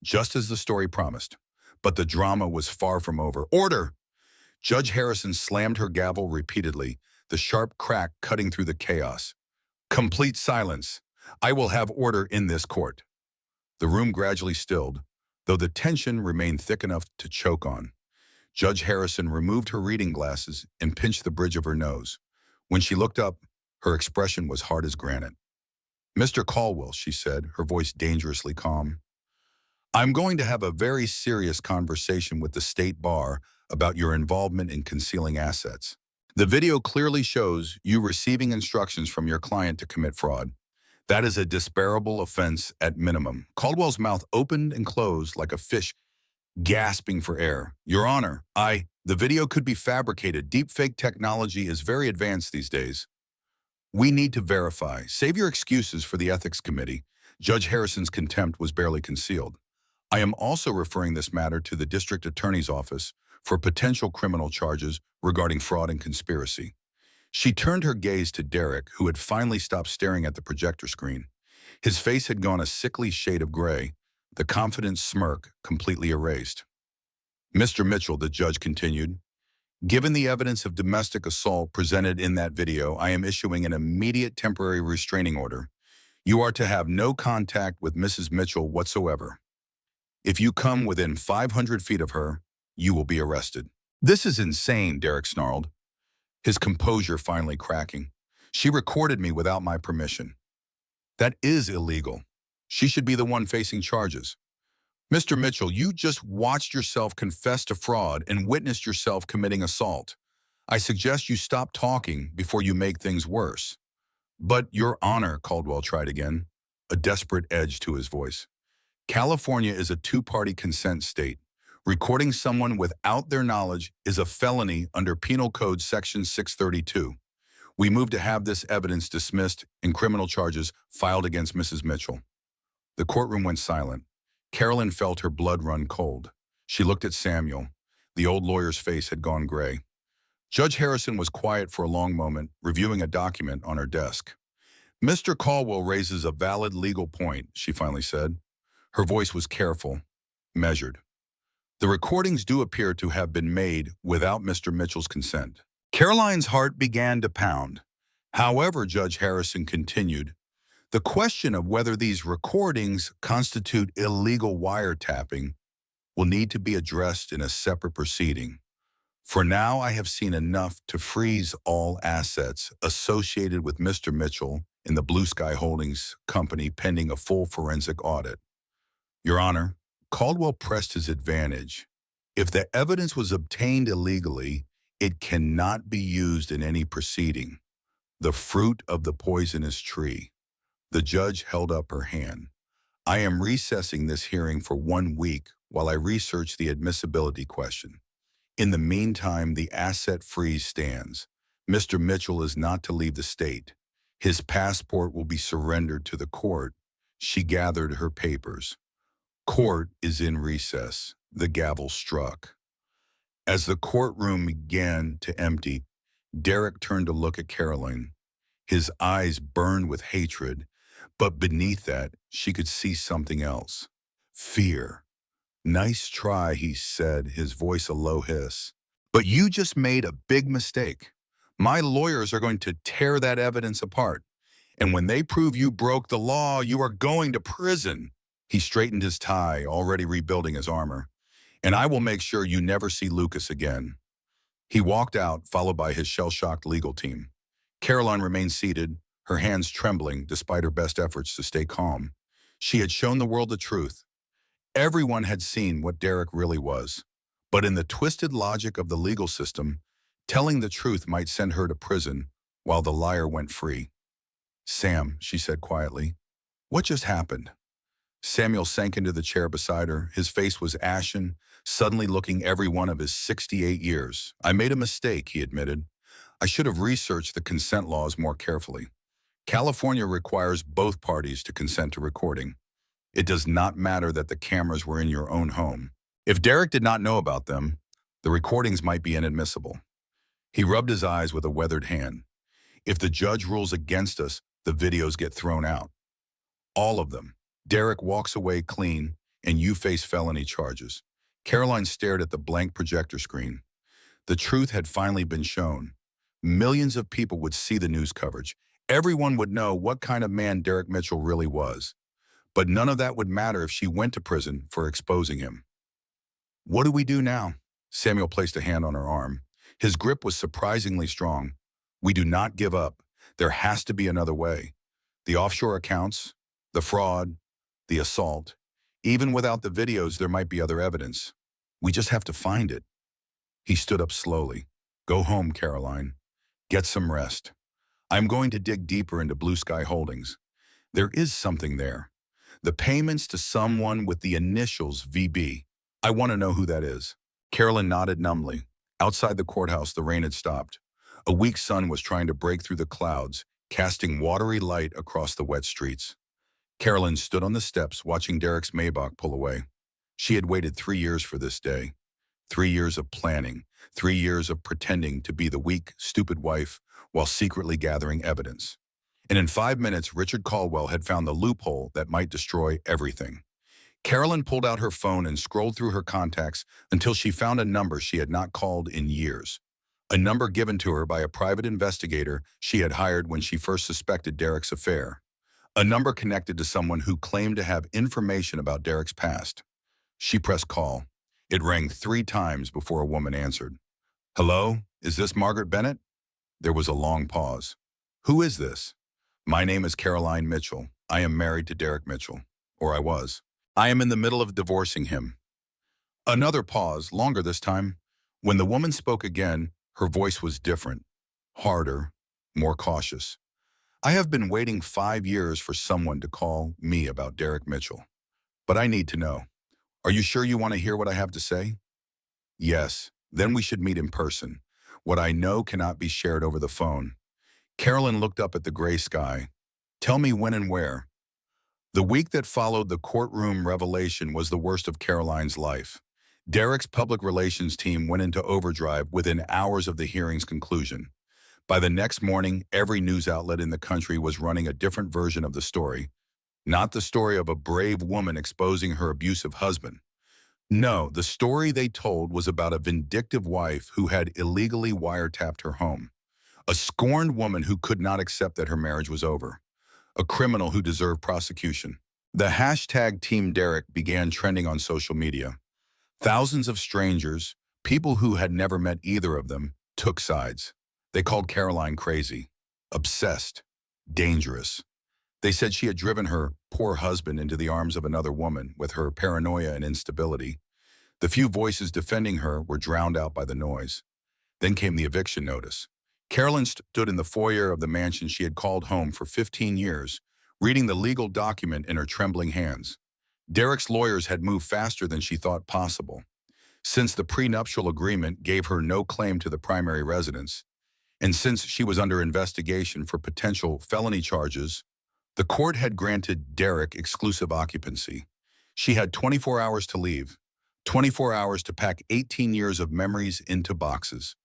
just as the story promised. But the drama was far from over. "Order!" Judge Harrison slammed her gavel repeatedly, the sharp crack cutting through the chaos. "Complete silence. I will have order in this court." The room gradually stilled, though the tension remained thick enough to choke on. Judge Harrison removed her reading glasses and pinched the bridge of her nose. When she looked up, Her expression was hard as granite. "Mr. Caldwell," she said, her voice dangerously calm, "I'm going to have a very serious conversation with the state bar about your involvement in concealing assets. The video clearly shows you receiving instructions from your client to commit fraud. That is a disparable offense at minimum." Caldwell's mouth opened and closed like a fish gasping for air. "Your Honor, the video could be fabricated. Deepfake technology is very advanced these days. We need to verify. Save your excuses for the Ethics Committee." Judge Harrison's contempt was barely concealed. "I am also referring this matter to the District Attorney's Office for potential criminal charges regarding fraud and conspiracy." She turned her gaze to Derek, who had finally stopped staring at the projector screen. His face had gone a sickly shade of gray, the confident smirk completely erased. "Mr. Mitchell," the judge continued, "given the evidence of domestic assault presented in that video, I am issuing an immediate temporary restraining order. You are to have no contact with Mrs. Mitchell whatsoever. If you come within 500 feet of her, you will be arrested." "This is insane," Derek snarled, his composure finally cracking. "She recorded me without my permission. That is illegal. She should be the one facing charges." "Mr. Mitchell, you just watched yourself confess to fraud and witnessed yourself committing assault. I suggest you stop talking before you make things worse." "But, Your Honor," Caldwell tried again, a desperate edge to his voice. "California is a two-party consent state. Recording someone without their knowledge is a felony under Penal Code Section 632. We move to have this evidence dismissed and criminal charges filed against Mrs. Mitchell." The courtroom went silent. Carolyn felt her blood run cold. She looked at Samuel. The old lawyer's face had gone gray. Judge Harrison was quiet for a long moment, reviewing a document on her desk. "Mr. Caldwell raises a valid legal point," she finally said. Her voice was careful, measured. "The recordings do appear to have been made without Mr. Mitchell's consent." Caroline's heart began to pound. "However," Judge Harrison continued, "the question of whether these recordings constitute illegal wiretapping will need to be addressed in a separate proceeding. For now, I have seen enough to freeze all assets associated with Mr. Mitchell in the Blue Sky Holdings Company pending a full forensic audit." "Your Honor," Caldwell pressed his advantage. "If the evidence was obtained illegally, it cannot be used in any proceeding. The fruit of the poisonous tree." The judge held up her hand. "I am recessing this hearing for 1 week while I research the admissibility question. In the meantime, the asset freeze stands. Mr. Mitchell is not to leave the state. His passport will be surrendered to the court." She gathered her papers. "Court is in recess." The gavel struck. As the courtroom began to empty, Derek turned to look at Caroline. His eyes burned with hatred, but beneath that, she could see something else. Fear. "Nice try," he said, his voice a low hiss. "But you just made a big mistake. My lawyers are going to tear that evidence apart. And when they prove you broke the law, you are going to prison." He straightened his tie, already rebuilding his armor. "And I will make sure you never see Lucas again." He walked out, followed by his shell-shocked legal team. Caroline remained seated, her hands trembling despite her best efforts to stay calm. She had shown the world the truth. Everyone had seen what Derek really was. But in the twisted logic of the legal system, telling the truth might send her to prison while the liar went free. "Sam," she said quietly, "what just happened?" Samuel sank into the chair beside her. His face was ashen, suddenly looking every one of his 68 years. "I made a mistake," he admitted. "I should have researched the consent laws more carefully. California requires both parties to consent to recording. It does not matter that the cameras were in your own home. If Derek did not know about them, the recordings might be inadmissible." He rubbed his eyes with a weathered hand. "If the judge rules against us, the videos get thrown out. All of them. Derek walks away clean, and you face felony charges." Caroline stared at the blank projector screen. The truth had finally been shown. Millions of people would see the news coverage. Everyone would know what kind of man Derek Mitchell really was. But none of that would matter if she went to prison for exposing him. "What do we do now?" Samuel placed a hand on her arm. His grip was surprisingly strong. "We do not give up. There has to be another way. The offshore accounts, the fraud, the assault. Even without the videos, there might be other evidence. We just have to find it. He stood up slowly. Go home, Caroline. Get some rest. I'm going to dig deeper into Blue Sky Holdings. There is something there. The payments to someone with the initials VB. I want to know who that is. Carolyn nodded numbly. Outside the courthouse, the rain had stopped. A weak sun was trying to break through the clouds, casting watery light across the wet streets. Carolyn stood on the steps watching Derek's Maybach pull away. She had waited 3 years for this day. 3 years of planning, 3 years of pretending to be the weak, stupid wife while secretly gathering evidence. And in 5 minutes, Richard Caldwell had found the loophole that might destroy everything. Carolyn pulled out her phone and scrolled through her contacts until she found a number she had not called in years. A number given to her by a private investigator she had hired when she first suspected Derek's affair. A number connected to someone who claimed to have information about Derek's past. She pressed call. It rang 3 times before a woman answered. Hello, is this Margaret Bennett? There was a long pause. Who is this? My name is Caroline Mitchell. I am married to Derek Mitchell. Or I was. I am in the middle of divorcing him. Another pause, longer this time. When the woman spoke again, her voice was different, harder, more cautious. I have been waiting 5 years for someone to call me about Derek Mitchell. But I need to know. Are you sure you want to hear what I have to say? Yes, then we should meet in person. What I know cannot be shared over the phone. Carolyn looked up at the gray sky. Tell me when and where. The week that followed the courtroom revelation was the worst of Caroline's life. Derek's public relations team went into overdrive within hours of the hearing's conclusion. By the next morning, every news outlet in the country was running a different version of the story. Not the story of a brave woman exposing her abusive husband. No, the story they told was about a vindictive wife who had illegally wiretapped her home. A scorned woman who could not accept that her marriage was over. A criminal who deserved prosecution. The hashtag Team Derek began trending on social media. Thousands of strangers, people who had never met either of them, took sides. They called Caroline crazy, obsessed, dangerous. They said she had driven her poor husband into the arms of another woman with her paranoia and instability. The few voices defending her were drowned out by the noise. Then came the eviction notice. Carolyn stood in the foyer of the mansion she had called home for 15 years, reading the legal document in her trembling hands. Derek's lawyers had moved faster than she thought possible. Since the prenuptial agreement gave her no claim to the primary residence, and since she was under investigation for potential felony charges, the court had granted Derek exclusive occupancy. She had 24 hours to leave, 24 hours to pack 18 years of memories into boxes,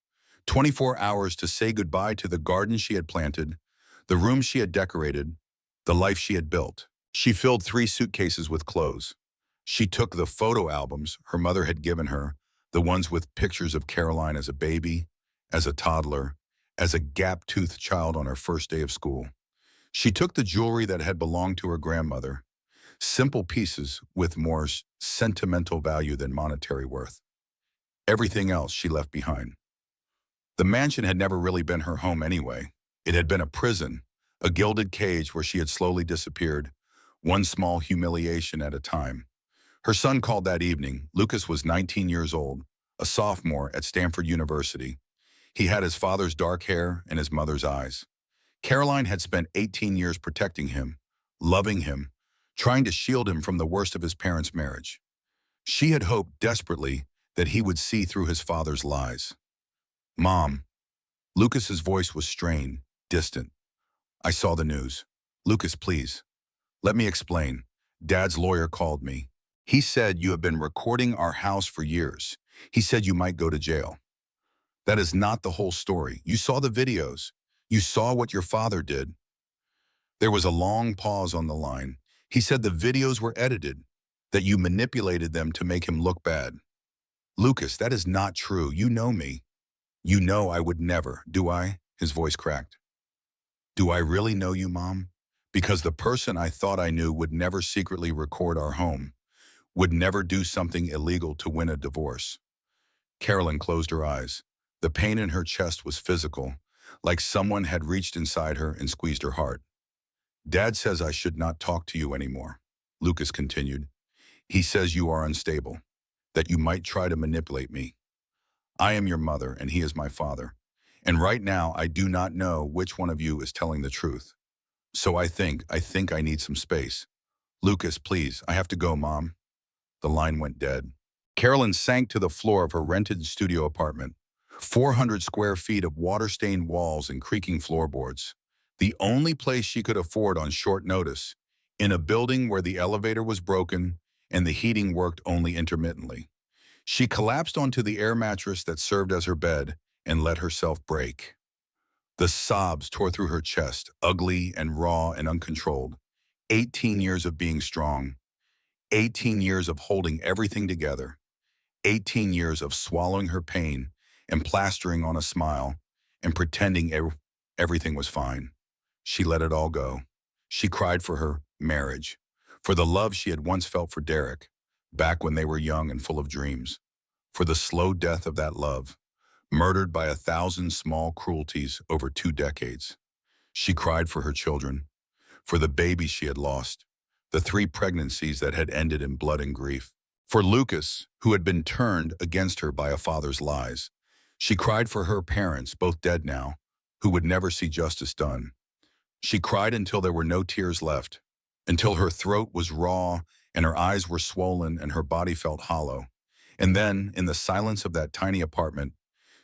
24 hours to say goodbye to the garden she had planted, the room she had decorated, the life she had built. She filled 3 suitcases with clothes. She took the photo albums her mother had given her, the ones with pictures of Caroline as a baby, as a toddler, as a gap-toothed child on her first day of school. She took the jewelry that had belonged to her grandmother, simple pieces with more sentimental value than monetary worth. Everything else she left behind. The mansion had never really been her home anyway. It had been a prison, a gilded cage where she had slowly disappeared, one small humiliation at a time. Her son called that evening. Lucas was 19 years old, a sophomore at Stanford University. He had his father's dark hair and his mother's eyes. Caroline had spent 18 years protecting him, loving him, trying to shield him from the worst of his parents' marriage. She had hoped desperately that he would see through his father's lies. Mom. Lucas's voice was strained, distant. I saw the news. Lucas, please. Let me explain. Dad's lawyer called me. He said you have been recording our house for years. He said you might go to jail. That is not the whole story. You saw the videos. You saw what your father did. There was a long pause on the line. He said the videos were edited, that you manipulated them to make him look bad. Lucas, that is not true. You know me. You know I would never, do I? His voice cracked. Do I really know you, Mom? Because the person I thought I knew would never secretly record our home, would never do something illegal to win a divorce. Carolyn closed her eyes. The pain in her chest was physical. like someone had reached inside her and squeezed her heart. Dad says I should not talk to you anymore, Lucas continued. He says you are unstable, that you might try to manipulate me. I am your mother and he is my father. And right now I do not know which one of you is telling the truth. So I think I need some space. Lucas, please, I have to go, Mom. The line went dead. Carolyn sank to the floor of her rented studio apartment. 400 square feet of water-stained walls and creaking floorboards. The only place she could afford on short notice, in a building where the elevator was broken and the heating worked only intermittently. She collapsed onto the air mattress that served as her bed and let herself break. The sobs tore through her chest, ugly and raw and uncontrolled. 18 years of being strong. 18 years of holding everything together. 18 years of swallowing her pain and plastering on a smile and pretending everything was fine. She let it all go. She cried for her marriage, for the love she had once felt for Derek, back when they were young and full of dreams, for the slow death of that love, murdered by 1,000 small cruelties over 2 decades. She cried for her children, for the babies she had lost, the 3 pregnancies that had ended in blood and grief, for Lucas, who had been turned against her by a father's lies. She cried for her parents, both dead now, who would never see justice done. She cried until there were no tears left, until her throat was raw and her eyes were swollen and her body felt hollow. And then, in the silence of that tiny apartment,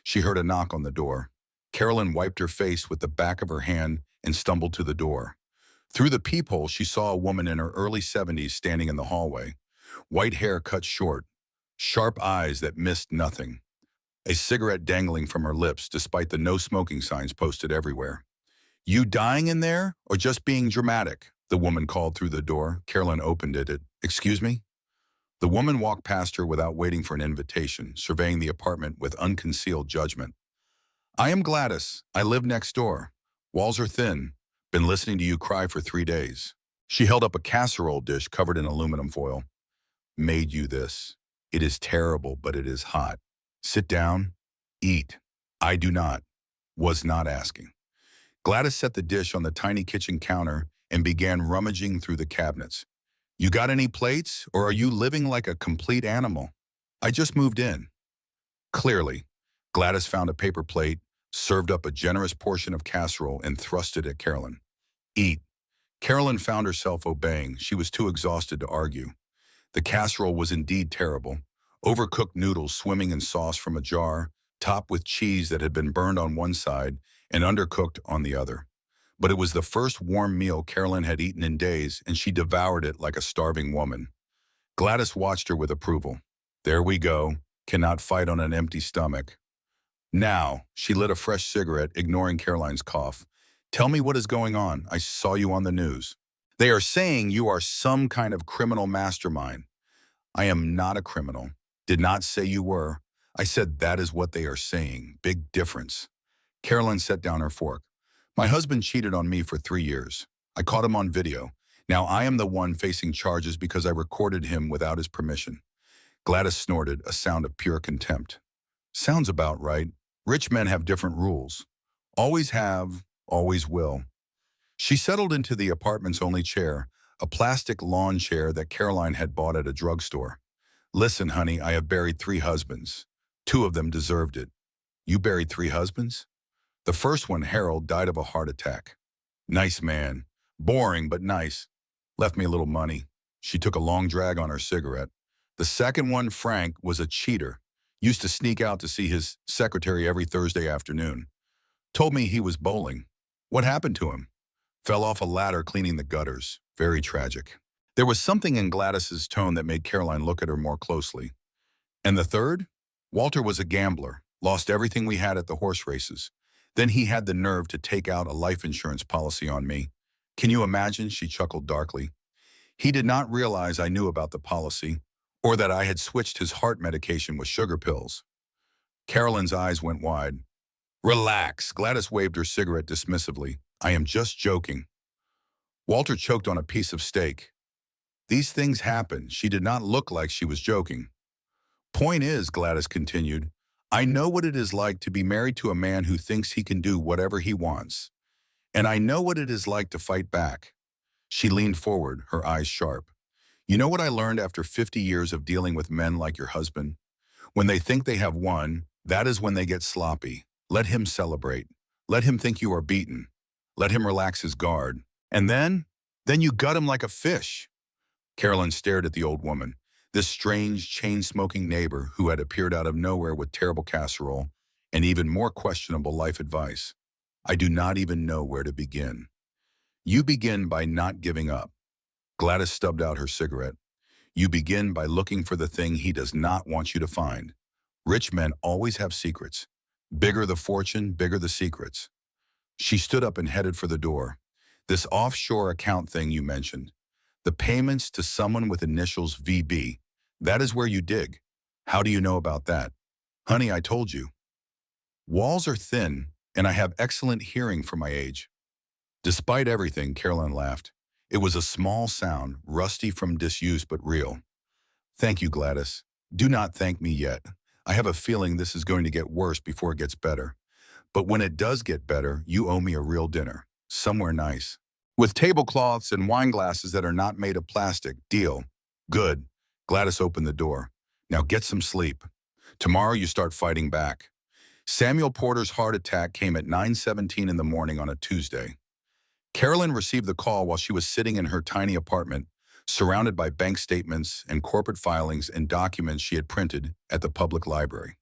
she heard a knock on the door. Carolyn wiped her face with the back of her hand and stumbled to the door. Through the peephole, she saw a woman in her early 70s standing in the hallway, white hair cut short, sharp eyes that missed nothing, a cigarette dangling from her lips despite the no smoking signs posted everywhere. You dying in there or just being dramatic? The woman called through the door. Carolyn opened it. Excuse me? The woman walked past her without waiting for an invitation, surveying the apartment with unconcealed judgment. I am Gladys. I live next door. Walls are thin. Been listening to you cry for 3 days. She held up a casserole dish covered in aluminum foil. Made you this. It is terrible, but it is hot. Sit down. Eat. I do not. Was not asking. Gladys set the dish on the tiny kitchen counter and began rummaging through the cabinets. You got any plates, or are you living like a complete animal? I just moved in. Clearly, Gladys found a paper plate, served up a generous portion of casserole, and thrust it at Carolyn. Eat. Carolyn found herself obeying. She was too exhausted to argue. The casserole was indeed terrible. Overcooked noodles swimming in sauce from a jar, topped with cheese that had been burned on one side and undercooked on the other. But it was the first warm meal Carolyn had eaten in days, and she devoured it like a starving woman. Gladys watched her with approval. There we go. Cannot fight on an empty stomach. Now, she lit a fresh cigarette, ignoring Caroline's cough. Tell me what is going on. I saw you on the news. They are saying you are some kind of criminal mastermind. I am not a criminal. Did not say you were. I said that is what they are saying. Big difference. Carolyn set down her fork. My husband cheated on me for 3 years. I caught him on video. Now I am the one facing charges because I recorded him without his permission. Gladys snorted, a sound of pure contempt. Sounds about right. Rich men have different rules. Always have, always will. She settled into the apartment's only chair, a plastic lawn chair that Caroline had bought at a drugstore. Listen, honey, I have buried 3 husbands. 2 of them deserved it. You buried 3 husbands? The first one, Harold, died of a heart attack. Nice man. Boring, but nice. Left me a little money. She took a long drag on her cigarette. The second one, Frank, was a cheater. Used to sneak out to see his secretary every Thursday afternoon. Told me he was bowling. What happened to him? Fell off a ladder cleaning the gutters. Very tragic. There was something in Gladys's tone that made Caroline look at her more closely. And the third? Walter was a gambler. Lost everything we had at the horse races. Then he had the nerve to take out a life insurance policy on me. Can you imagine? She chuckled darkly. He did not realize I knew about the policy, or that I had switched his heart medication with sugar pills. Carolyn's eyes went wide. Relax. Gladys waved her cigarette dismissively. I am just joking. Walter choked on a piece of steak. These things happen. She did not look like she was joking. Point is, Gladys continued, I know what it is like to be married to a man who thinks he can do whatever he wants. And I know what it is like to fight back. She leaned forward, her eyes sharp. You know what I learned after 50 years of dealing with men like your husband? When they think they have won, that is when they get sloppy. Let him celebrate. Let him think you are beaten. Let him relax his guard. And then you gut him like a fish. Carolyn stared at the old woman, this strange, chain-smoking neighbor who had appeared out of nowhere with terrible casserole and even more questionable life advice. I do not even know where to begin. You begin by not giving up. Gladys stubbed out her cigarette. You begin by looking for the thing he does not want you to find. Rich men always have secrets. Bigger the fortune, bigger the secrets. She stood up and headed for the door. This offshore account thing you mentioned. The payments to someone with initials VB. That is where you dig. How do you know about that? Honey, I told you. Walls are thin, and I have excellent hearing for my age. Despite everything, Carolyn laughed. It was a small sound, rusty from disuse but real. Thank you, Gladys. Do not thank me yet. I have a feeling this is going to get worse before it gets better. But when it does get better, you owe me a real dinner. Somewhere nice. With tablecloths and wine glasses that are not made of plastic. Deal. Good. Gladys opened the door. Now get some sleep. Tomorrow you start fighting back. Samuel Porter's heart attack came at 9:17 in the morning on a Tuesday. Carolyn received the call while she was sitting in her tiny apartment, surrounded by bank statements and corporate filings and documents she had printed at the public library.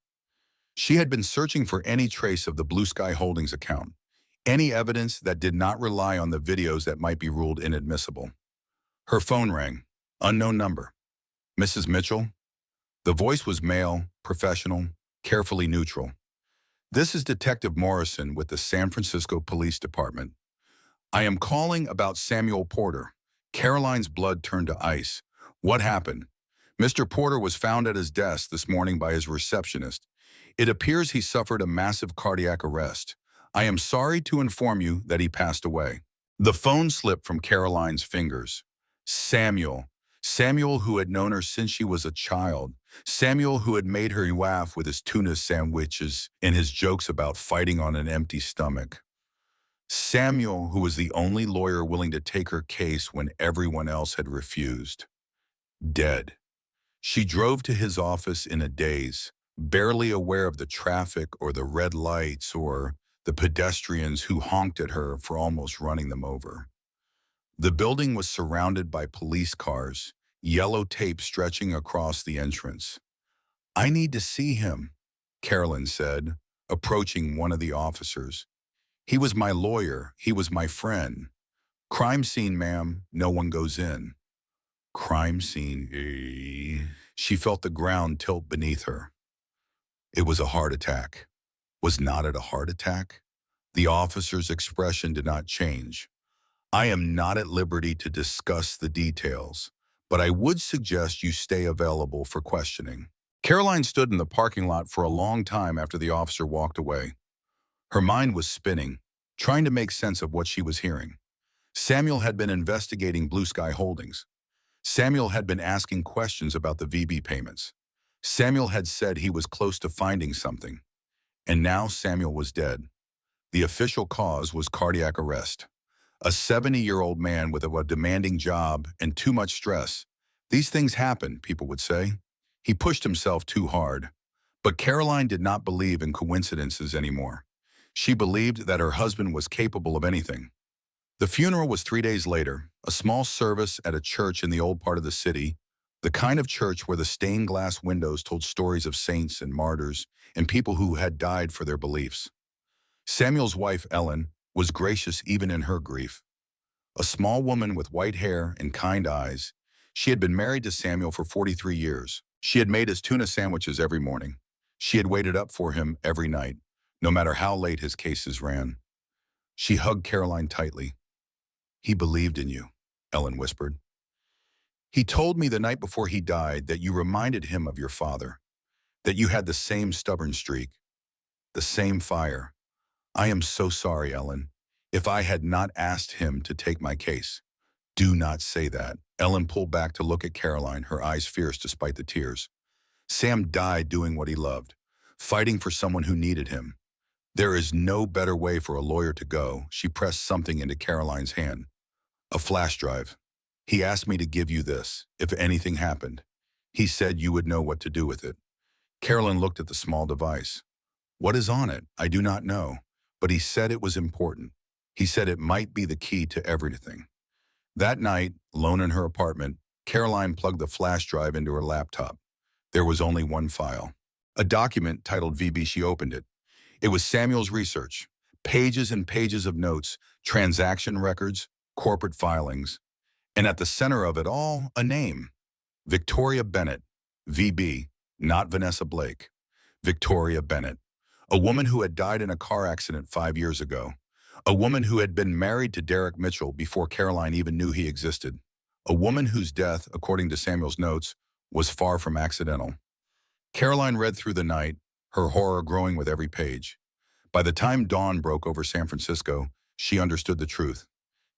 She had been searching for any trace of the Blue Sky Holdings account, any evidence that did not rely on the videos that might be ruled inadmissible. Her phone rang. Unknown number. Mrs. Mitchell? The voice was male, professional, carefully neutral. This is Detective Morrison with the San Francisco Police Department. I am calling about Samuel Porter. Caroline's blood turned to ice. What happened? Mr. Porter was found at his desk this morning by his receptionist. It appears he suffered a massive cardiac arrest. I am sorry to inform you that he passed away. The phone slipped from Caroline's fingers. Samuel. Samuel who had known her since she was a child. Samuel who had made her laugh with his tuna sandwiches and his jokes about fighting on an empty stomach. Samuel who was the only lawyer willing to take her case when everyone else had refused. Dead. She drove to his office in a daze, barely aware of the traffic or the red lights or the pedestrians who honked at her for almost running them over. The building was surrounded by police cars, yellow tape stretching across the entrance. I need to see him, Carolyn said, approaching one of the officers. He was my lawyer. He was my friend. Crime scene, ma'am. No one goes in. Crime scene. She felt the ground tilt beneath her. It was a heart attack. Was not it a heart attack? The officer's expression did not change. I am not at liberty to discuss the details, but I would suggest you stay available for questioning. Caroline stood in the parking lot for a long time after the officer walked away. Her mind was spinning, trying to make sense of what she was hearing. Samuel had been investigating Blue Sky Holdings. Samuel had been asking questions about the VB payments. Samuel had said he was close to finding something. And now Samuel was dead. The official cause was cardiac arrest. A 70-year-old man with a demanding job and too much stress. These things happen, people would say. He pushed himself too hard. But Caroline did not believe in coincidences anymore. She believed that her husband was capable of anything. The funeral was 3 days later, a small service at a church in the old part of the city, the kind of church where the stained glass windows told stories of saints and martyrs and people who had died for their beliefs. Samuel's wife, Ellen, was gracious even in her grief. A small woman with white hair and kind eyes, she had been married to Samuel for 43 years. She had made his tuna sandwiches every morning. She had waited up for him every night, no matter how late his cases ran. She hugged Caroline tightly. He believed in you, Ellen whispered. He told me the night before he died that you reminded him of your father, that you had the same stubborn streak, the same fire. I am so sorry, Ellen, if I had not asked him to take my case. Do not say that. Ellen pulled back to look at Caroline, her eyes fierce despite the tears. Sam died doing what he loved. fighting for someone who needed him. There is no better way for a lawyer to go. She pressed something into Caroline's hand. A flash drive. He asked me to give you this, if anything happened. He said you would know what to do with it. Caroline looked at the small device. What is on it? I do not know, but he said it was important. He said it might be the key to everything. That night, alone in her apartment, Caroline plugged the flash drive into her laptop. There was only one file. A document titled VB. She opened it. It was Samuel's research. Pages and pages of notes, transaction records, corporate filings. And at the center of it all, a name. Victoria Bennett. VB, not Vanessa Blake. Victoria Bennett. A woman who had died in a car accident 5 years ago. A woman who had been married to Derek Mitchell before Caroline even knew he existed. A woman whose death, according to Samuel's notes, was far from accidental. Caroline read through the night, her horror growing with every page. By the time dawn broke over San Francisco, she understood the truth.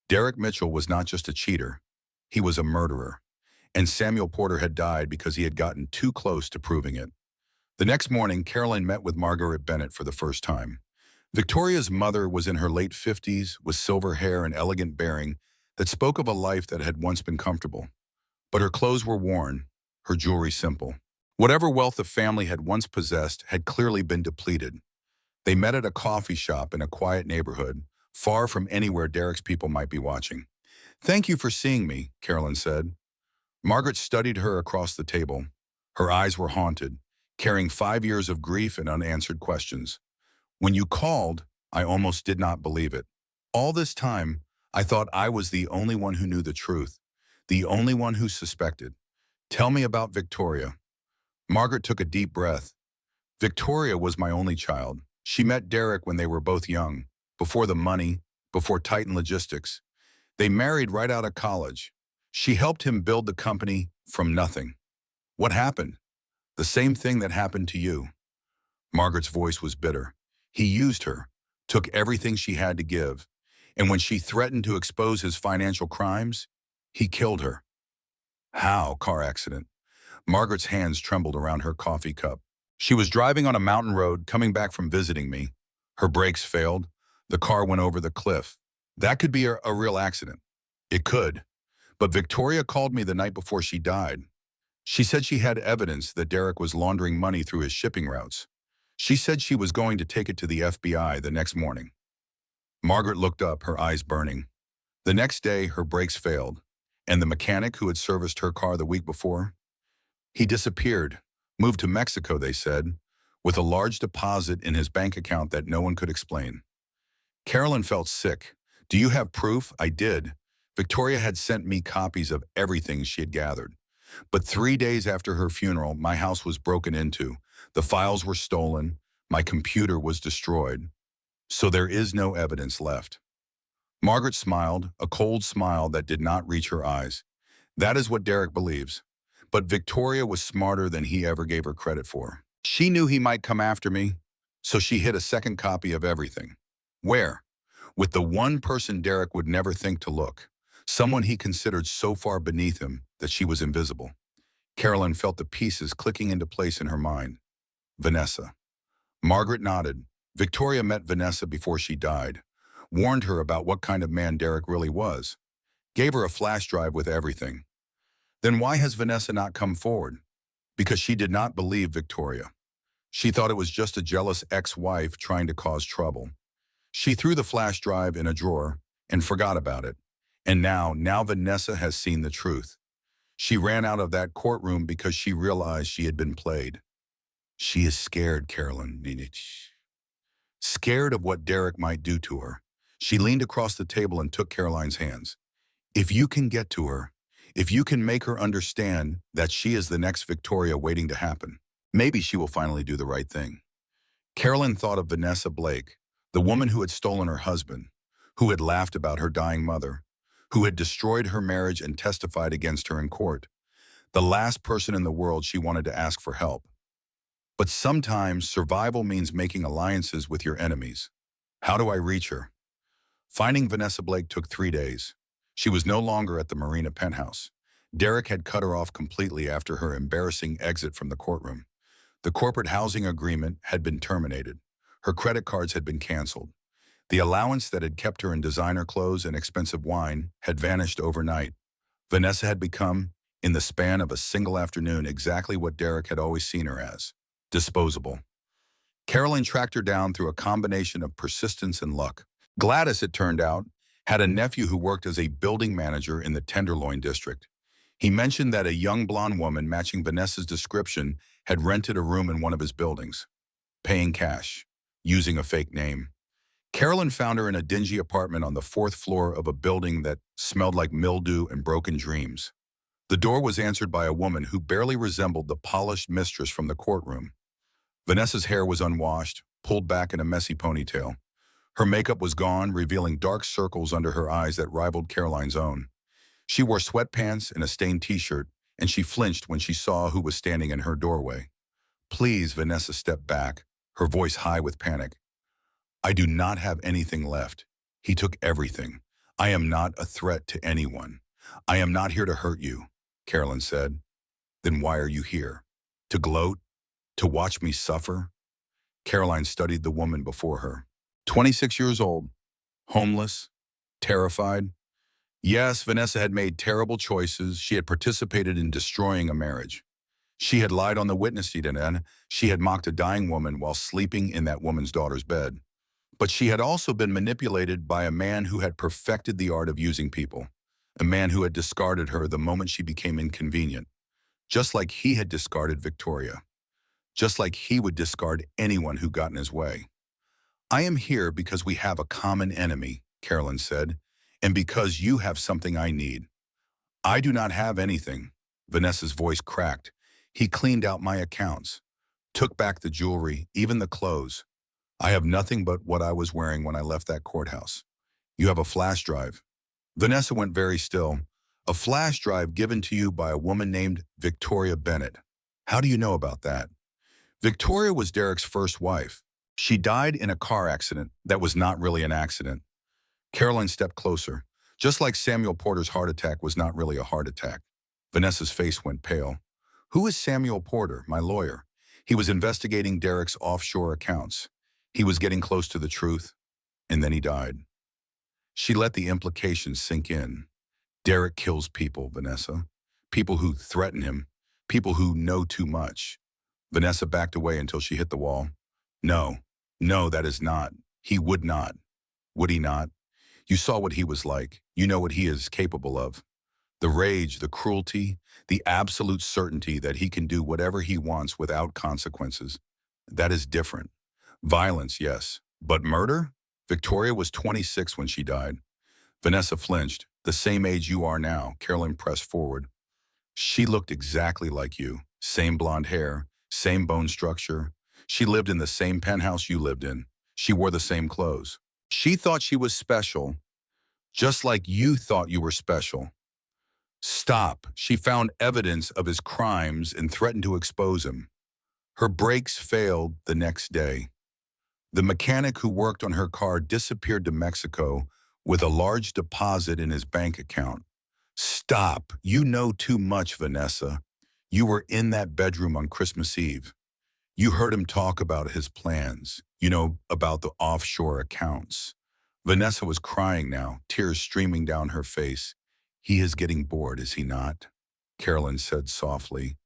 Derek Mitchell was not just a cheater. He was a murderer. And Samuel Porter had died because he had gotten too close to proving it. The next morning, Caroline met with Margaret Bennett for the first time. Victoria's mother was in her late 50s with silver hair and elegant bearing that spoke of a life that had once been comfortable. But her clothes were worn, her jewelry simple. Whatever wealth the family had once possessed had clearly been depleted. They met at a coffee shop in a quiet neighborhood, far from anywhere Derek's people might be watching. Thank you for seeing me, Caroline said. Margaret studied her across the table. Her eyes were haunted, carrying 5 years of grief and unanswered questions. When you called, I almost did not believe it. All this time, I thought I was the only one who knew the truth, the only one who suspected. Tell me about Victoria. Margaret took a deep breath. Victoria was my only child. She met Derek when they were both young, before the money, before Titan Logistics. They married right out of college. She helped him build the company from nothing. What happened? The same thing that happened to you. Margaret's voice was bitter. He used her, took everything she had to give, and when she threatened to expose his financial crimes, he killed her. How? Car accident. Margaret's hands trembled around her coffee cup. She was driving on a mountain road coming back from visiting me. Her brakes failed. The car went over the cliff. That could be a real accident. It could. But Victoria called me the night before she died. She said she had evidence that Derek was laundering money through his shipping routes. She said she was going to take it to the FBI the next morning. Margaret looked up, her eyes burning. The next day, her brakes failed, and the mechanic who had serviced her car the week before, he disappeared, moved to Mexico, they said, with a large deposit in his bank account that no one could explain. Caroline felt sick. Do you have proof? I did. Victoria had sent me copies of everything she had gathered. But 3 days after her funeral, my house was broken into. The files were stolen. My computer was destroyed. So there is no evidence left. Margaret smiled, a cold smile that did not reach her eyes. That is what Derek believes. But Victoria was smarter than he ever gave her credit for. She knew he might come after me, so she hid a second copy of everything. Where? With the one person Derek would never think to look. Someone he considered so far beneath him that she was invisible. Caroline felt the pieces clicking into place in her mind. Vanessa. Margaret nodded. Victoria met Vanessa before she died, warned her about what kind of man Derek really was, gave her a flash drive with everything. Then why has Vanessa not come forward? Because she did not believe Victoria. She thought it was just a jealous ex-wife trying to cause trouble. She threw the flash drive in a drawer and forgot about it. And now Vanessa has seen the truth. She ran out of that courtroom because she realized she had been played. She is scared, Caroline. Scared of what Derek might do to her. She leaned across the table and took Caroline's hands. If you can get to her, if you can make her understand that she is the next Victoria waiting to happen, maybe she will finally do the right thing. Caroline thought of Vanessa Blake, the woman who had stolen her husband, who had laughed about her dying mother, who had destroyed her marriage and testified against her in court, the last person in the world she wanted to ask for help. But sometimes survival means making alliances with your enemies. How do I reach her? Finding Vanessa Blake took 3 days. She was no longer at the Marina penthouse. Derek had cut her off completely after her embarrassing exit from the courtroom. The corporate housing agreement had been terminated. Her credit cards had been canceled. The allowance that had kept her in designer clothes and expensive wine had vanished overnight. Vanessa had become, in the span of a single afternoon, exactly what Derek had always seen her as: disposable. Caroline tracked her down through a combination of persistence and luck. Gladys, it turned out, had a nephew who worked as a building manager in the Tenderloin district. He mentioned that a young blonde woman matching Vanessa's description had rented a room in one of his buildings, paying cash, using a fake name. Carolyn found her in a dingy apartment on the fourth floor of a building that smelled like mildew and broken dreams. The door was answered by a woman who barely resembled the polished mistress from the courtroom. Vanessa's hair was unwashed, pulled back in a messy ponytail. Her makeup was gone, revealing dark circles under her eyes that rivaled Caroline's own. She wore sweatpants and a stained t-shirt, and she flinched when she saw who was standing in her doorway. "Please," Vanessa stepped back, her voice high with panic. "I do not have anything left. He took everything. I am not a threat to anyone. I am not here to hurt you," Carolyn said. "Then why are you here? To gloat? To watch me suffer?" Caroline studied the woman before her. 26 years old, homeless, terrified. Yes, Vanessa had made terrible choices. She had participated in destroying a marriage. She had lied on the witness stand, and she had mocked a dying woman while sleeping in that woman's daughter's bed. But she had also been manipulated by a man who had perfected the art of using people, a man who had discarded her the moment she became inconvenient, just like he had discarded Victoria, just like he would discard anyone who got in his way. "I am here because we have a common enemy," Carolyn said, "and because you have something I need." "I do not have anything." Vanessa's voice cracked. "He cleaned out my accounts, took back the jewelry, even the clothes. I have nothing but what I was wearing when I left that courthouse." "You have a flash drive." Vanessa went very still. "A flash drive given to you by a woman named Victoria Bennett. How do you know about that?" Victoria was Derek's first wife. She died in a car accident that was not really an accident. Caroline stepped closer. Just like Samuel Porter's heart attack was not really a heart attack. Vanessa's face went pale. "Who is Samuel Porter, my lawyer? He was investigating Derek's offshore accounts. He was getting close to the truth, and then he died." She let the implications sink in. "Derek kills people, Vanessa. People who threaten him. People who know too much." Vanessa backed away until she hit the wall. "No, no, that is not. He would not." "Would he not? You saw what he was like. You know what he is capable of. The rage, the cruelty, the absolute certainty that he can do whatever he wants without consequences. That is different. Violence, yes. But murder?" Victoria was 26 when she died. Vanessa flinched. "The same age you are now." Carolyn pressed forward. "She looked exactly like you. Same blonde hair, same bone structure. She lived in the same penthouse you lived in. She wore the same clothes. She thought she was special, just like you thought you were special." "Stop." She found evidence of his crimes and threatened to expose him. Her brakes failed the next day. The mechanic who worked on her car disappeared to Mexico with a large deposit in his bank account. "Stop. You know too much, Vanessa. You were in that bedroom on Christmas Eve. You heard him talk about his plans. You know about the offshore accounts." Vanessa was crying now, tears streaming down her face. "He is getting bored, is he not?" Carolyn said softly.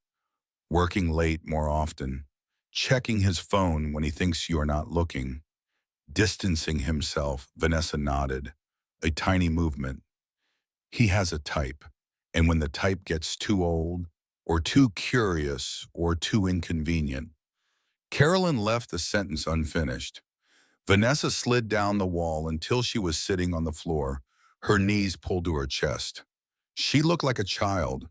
"Working late more often. Checking his phone when he thinks you are not looking. Distancing himself." Vanessa nodded. A tiny movement. "He has a type. And when the type gets too old, or too curious, or too inconvenient." Carolyn left the sentence unfinished. Vanessa slid down the wall until she was sitting on the floor, her knees pulled to her chest. She looked like a child,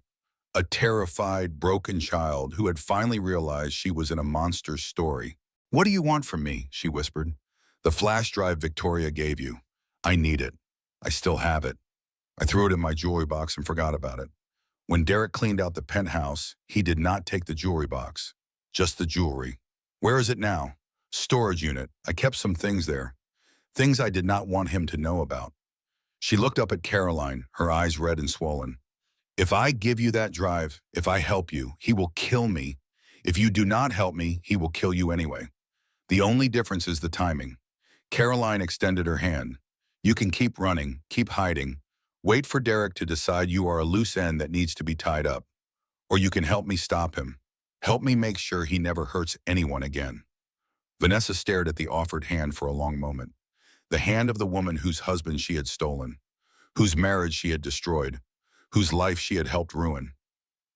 a terrified, broken child who had finally realized she was in a monster's story. "What do you want from me?" she whispered. "The flash drive Victoria gave you. I need it. I still have it. I threw it in my jewelry box and forgot about it. When Derek cleaned out the penthouse, he did not take the jewelry box, just the jewelry. Where is it now?" "Storage unit. I kept some things there. Things I did not want him to know about." She looked up at Caroline, her eyes red and swollen. "If I give you that drive, if I help you, he will kill me. If you do not help me, he will kill you anyway. The only difference is the timing. Caroline extended her hand. You can keep running, keep hiding. Wait for Derek to decide you are a loose end that needs to be tied up. Or you can help me stop him. Help me make sure he never hurts anyone again. Vanessa stared at the offered hand for a long moment. The hand of the woman whose husband she had stolen, whose marriage she had destroyed, whose life she had helped ruin.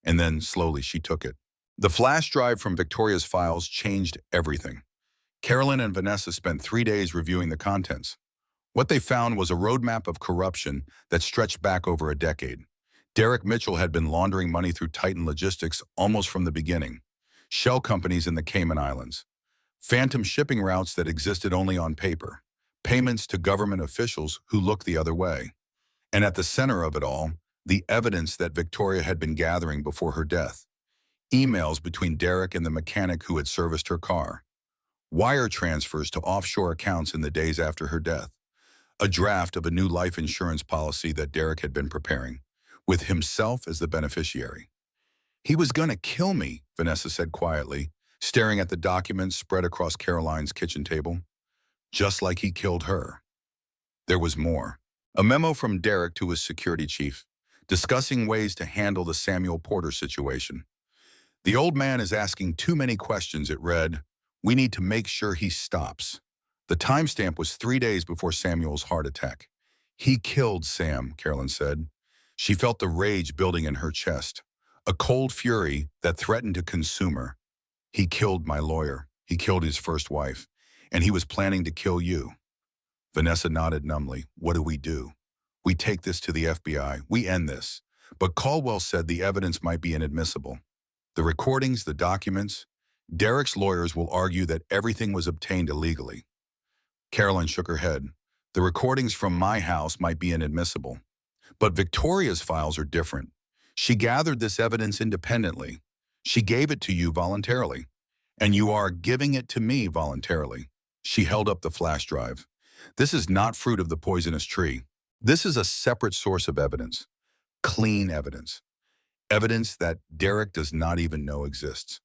And then, slowly, she took it. The flash drive from Victoria's files changed everything. Carolyn and Vanessa spent 3 days reviewing the contents. What they found was a roadmap of corruption that stretched back over a decade. Derek Mitchell had been laundering money through Titan Logistics almost from the beginning. Shell companies in the Cayman Islands. Phantom shipping routes that existed only on paper. Payments to government officials who looked the other way. And at the center of it all, the evidence that Victoria had been gathering before her death. Emails between Derek and the mechanic who had serviced her car. Wire transfers to offshore accounts in the days after her death. A draft of a new life insurance policy that Derek had been preparing, with himself as the beneficiary. He was gonna kill me, Vanessa said quietly, staring at the documents spread across Caroline's kitchen table. Just like he killed her. There was more. A memo from Derek to his security chief, discussing ways to handle the Samuel Porter situation. The old man is asking too many questions, it read. We need to make sure he stops. The timestamp was 3 days before Samuel's heart attack. He killed Sam, Carolyn said. She felt the rage building in her chest, a cold fury that threatened to consume her. He killed my lawyer. He killed his first wife. And he was planning to kill you. Vanessa nodded numbly. What do? We take this to the FBI. We end this. But Caldwell said the evidence might be inadmissible. The recordings, the documents. Derek's lawyers will argue that everything was obtained illegally. Caroline shook her head. The recordings from my house might be inadmissible. But Victoria's files are different. She gathered this evidence independently. She gave it to you voluntarily. And you are giving it to me voluntarily. She held up the flash drive. This is not fruit of the poisonous tree. This is a separate source of evidence. Clean evidence. Evidence that Derek does not even know exists.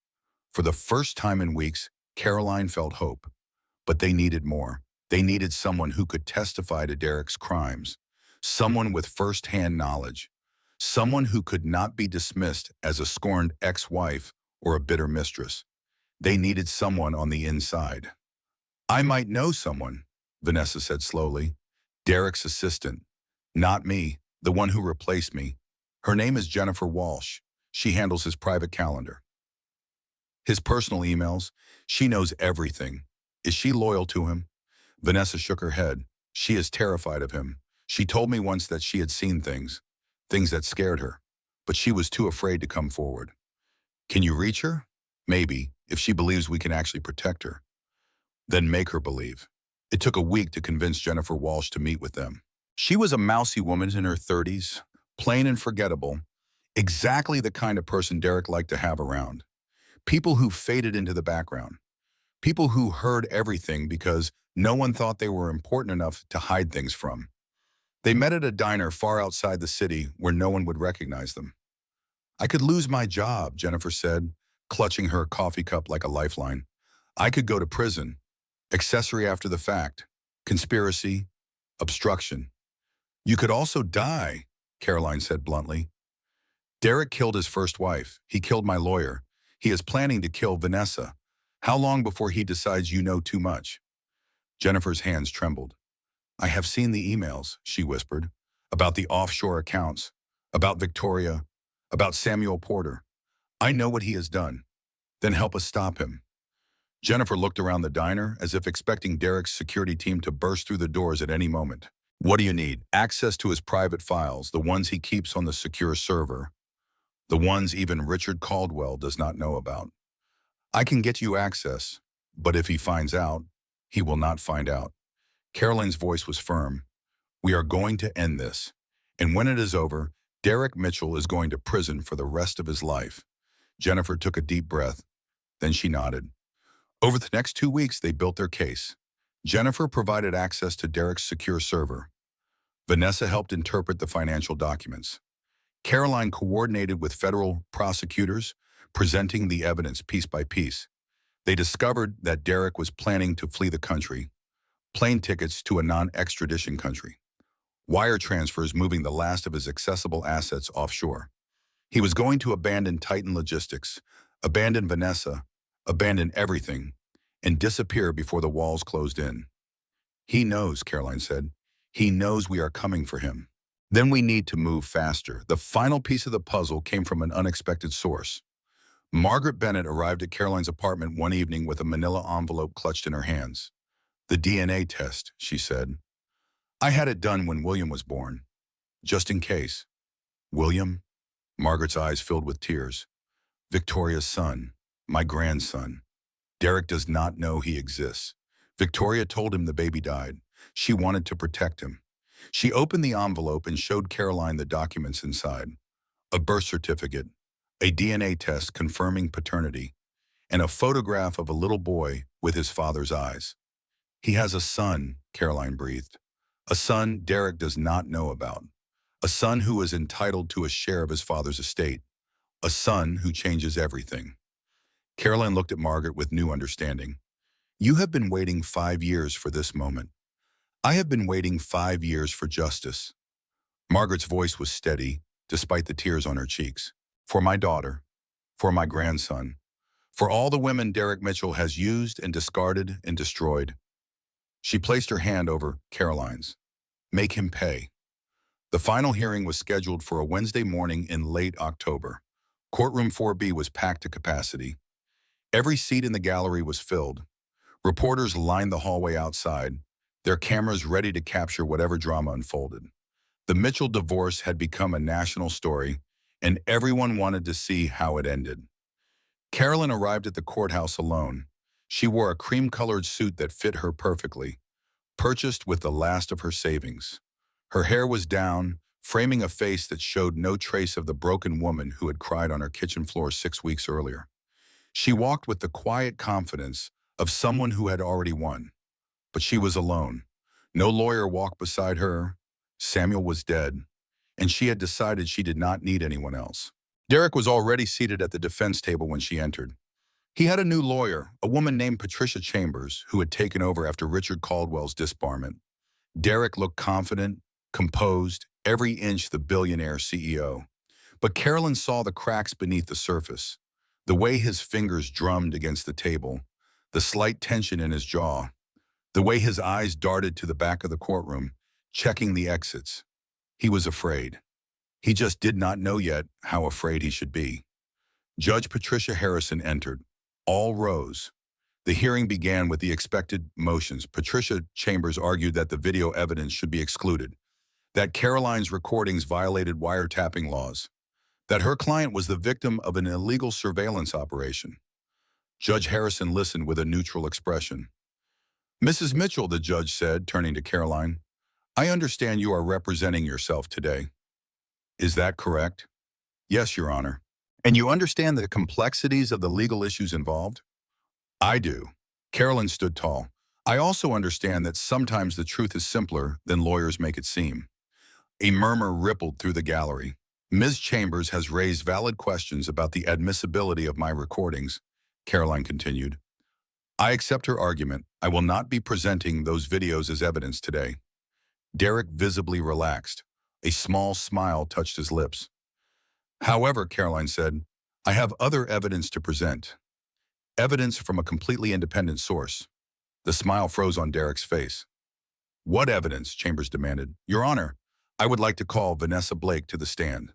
For the first time in weeks, Caroline felt hope. But they needed more. They needed someone who could testify to Derek's crimes. Someone with first-hand knowledge. Someone who could not be dismissed as a scorned ex-wife or a bitter mistress. They needed someone on the inside. I might know someone, Vanessa said slowly. Derek's assistant. Not me, the one who replaced me. Her name is Jennifer Walsh. She handles his private calendar. His personal emails. She knows everything. Is she loyal to him? Vanessa shook her head. She is terrified of him. She told me once that she had seen things that scared her, but she was too afraid to come forward. Can you reach her? Maybe, if she believes we can actually protect her. Then make her believe. It took a week to convince Jennifer Walsh to meet with them. She was a mousy woman in her 30s, plain and forgettable, exactly the kind of person Derek liked to have around. People who faded into the background. People who heard everything because no one thought they were important enough to hide things from. They met at a diner far outside the city where no one would recognize them. I could lose my job, Jennifer said, clutching her coffee cup like a lifeline. I could go to prison. Accessory after the fact. Conspiracy. Obstruction. You could also die, Caroline said bluntly. Derek killed his first wife. He killed my lawyer. He is planning to kill Vanessa. How long before he decides you know too much? Jennifer's hands trembled. I have seen the emails, she whispered, about the offshore accounts, about Victoria, about Samuel Porter. I know what he has done. Then help us stop him. Jennifer looked around the diner as if expecting Derek's security team to burst through the doors at any moment. What do you need? Access to his private files, the ones he keeps on the secure server, the ones even Richard Caldwell does not know about. I can get you access, but if he finds out, he will not find out. Caroline's voice was firm. We are going to end this. And when it is over, Derek Mitchell is going to prison for the rest of his life. Jennifer took a deep breath. Then she nodded. Over the next 2 weeks, they built their case. Jennifer provided access to Derek's secure server. Vanessa helped interpret the financial documents. Caroline coordinated with federal prosecutors, presenting the evidence piece by piece. They discovered that Derek was planning to flee the country, plane tickets to a non-extradition country, wire transfers moving the last of his accessible assets offshore. He was going to abandon Titan Logistics, abandon Vanessa, abandon everything, and disappear before the walls closed in. He knows, Caroline said. He knows we are coming for him. Then we need to move faster. The final piece of the puzzle came from an unexpected source. Margaret Bennett arrived at Caroline's apartment one evening with a manila envelope clutched in her hands. The DNA test, she said. I had it done when William was born, just in case. William? Margaret's eyes filled with tears. Victoria's son, my grandson. Derek does not know he exists. Victoria told him the baby died. She wanted to protect him. She opened the envelope and showed Caroline the documents inside. A birth certificate, a DNA test confirming paternity, and a photograph of a little boy with his father's eyes. He has a son, Caroline breathed. A son Derek does not know about. A son who is entitled to a share of his father's estate. A son who changes everything. Caroline looked at Margaret with new understanding. You have been waiting 5 years for this moment. I have been waiting 5 years for justice. Margaret's voice was steady, despite the tears on her cheeks. For my daughter, for my grandson, for all the women Derek Mitchell has used and discarded and destroyed. She placed her hand over Caroline's. Make him pay. The final hearing was scheduled for a Wednesday morning in late October. Courtroom 4B was packed to capacity. Every seat in the gallery was filled. Reporters lined the hallway outside, their cameras ready to capture whatever drama unfolded. The Mitchell divorce had become a national story, and everyone wanted to see how it ended. Carolyn arrived at the courthouse alone. She wore a cream-colored suit that fit her perfectly, purchased with the last of her savings. Her hair was down, framing a face that showed no trace of the broken woman who had cried on her kitchen floor 6 weeks earlier. She walked with the quiet confidence of someone who had already won. But she was alone. No lawyer walked beside her. Samuel was dead, and she had decided she did not need anyone else. Derek was already seated at the defense table when she entered. He had a new lawyer, a woman named Patricia Chambers, who had taken over after Richard Caldwell's disbarment. Derek looked confident, composed, every inch the billionaire CEO. But Carolyn saw the cracks beneath the surface, the way his fingers drummed against the table, the slight tension in his jaw, the way his eyes darted to the back of the courtroom, checking the exits. He was afraid. He just did not know yet how afraid he should be. Judge Patricia Harrison entered. All rose. The hearing began with the expected motions. Patricia Chambers argued that the video evidence should be excluded, that Caroline's recordings violated wiretapping laws, that her client was the victim of an illegal surveillance operation. Judge Harrison listened with a neutral expression. Mrs. Mitchell, the judge said, turning to Caroline, I understand you are representing yourself today. Is that correct? Yes, Your Honor. And you understand the complexities of the legal issues involved? I do. Caroline stood tall. I also understand that sometimes the truth is simpler than lawyers make it seem. A murmur rippled through the gallery. Ms. Chambers has raised valid questions about the admissibility of my recordings, Caroline continued. I accept her argument. I will not be presenting those videos as evidence today. Derek visibly relaxed. A small smile touched his lips. However, Caroline said, I have other evidence to present. Evidence from a completely independent source. The smile froze on Derek's face. What evidence? Chambers demanded. Your Honor, I would like to call Vanessa Blake to the stand.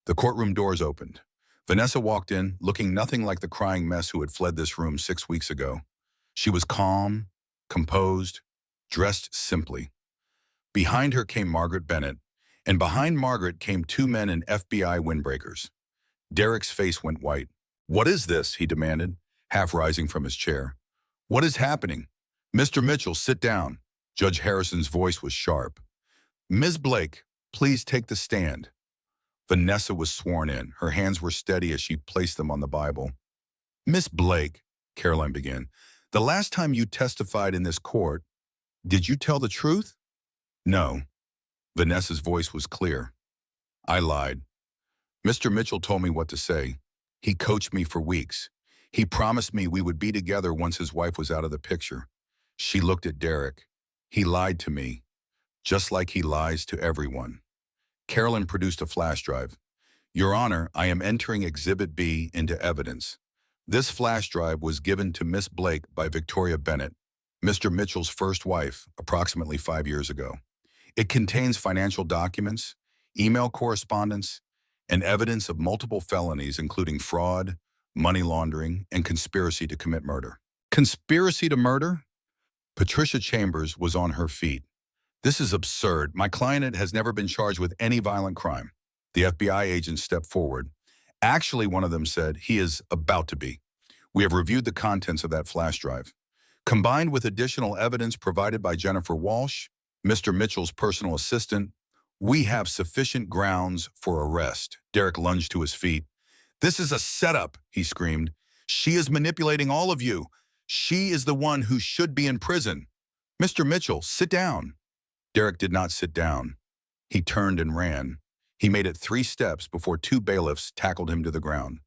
The courtroom doors opened. Vanessa walked in, looking nothing like the crying mess who had fled this room 6 weeks ago. She was calm, composed, dressed simply. Behind her came Margaret Bennett, and behind Margaret came 2 men in FBI windbreakers. Derek's face went white. What is this? He demanded, half rising from his chair. What is happening? Mr. Mitchell, sit down. Judge Harrison's voice was sharp. Ms. Blake, please take the stand. Vanessa was sworn in. Her hands were steady as she placed them on the Bible. Miss Blake, Caroline began, the last time you testified in this court, did you tell the truth? No. Vanessa's voice was clear. I lied. Mr. Mitchell told me what to say. He coached me for weeks. He promised me we would be together once his wife was out of the picture. She looked at Derek. He lied to me, just like he lies to everyone. Carolyn produced a flash drive. Your Honor, I am entering Exhibit B into evidence. This flash drive was given to Miss Blake by Victoria Bennett, Mr. Mitchell's first wife, approximately 5 years ago. It contains financial documents, email correspondence, and evidence of multiple felonies including fraud, money laundering, and conspiracy to commit murder. Conspiracy to murder? Patricia Chambers was on her feet. This is absurd. My client has never been charged with any violent crime. The FBI agents stepped forward. Actually, one of them said, he is about to be. We have reviewed the contents of that flash drive. Combined with additional evidence provided by Jennifer Walsh, Mr. Mitchell's personal assistant, we have sufficient grounds for arrest. Derek lunged to his feet. This is a setup, he screamed. She is manipulating all of you. She is the one who should be in prison. Mr. Mitchell, sit down. Derek did not sit down. He turned and ran. He made it 3 steps before 2 bailiffs tackled him to the ground.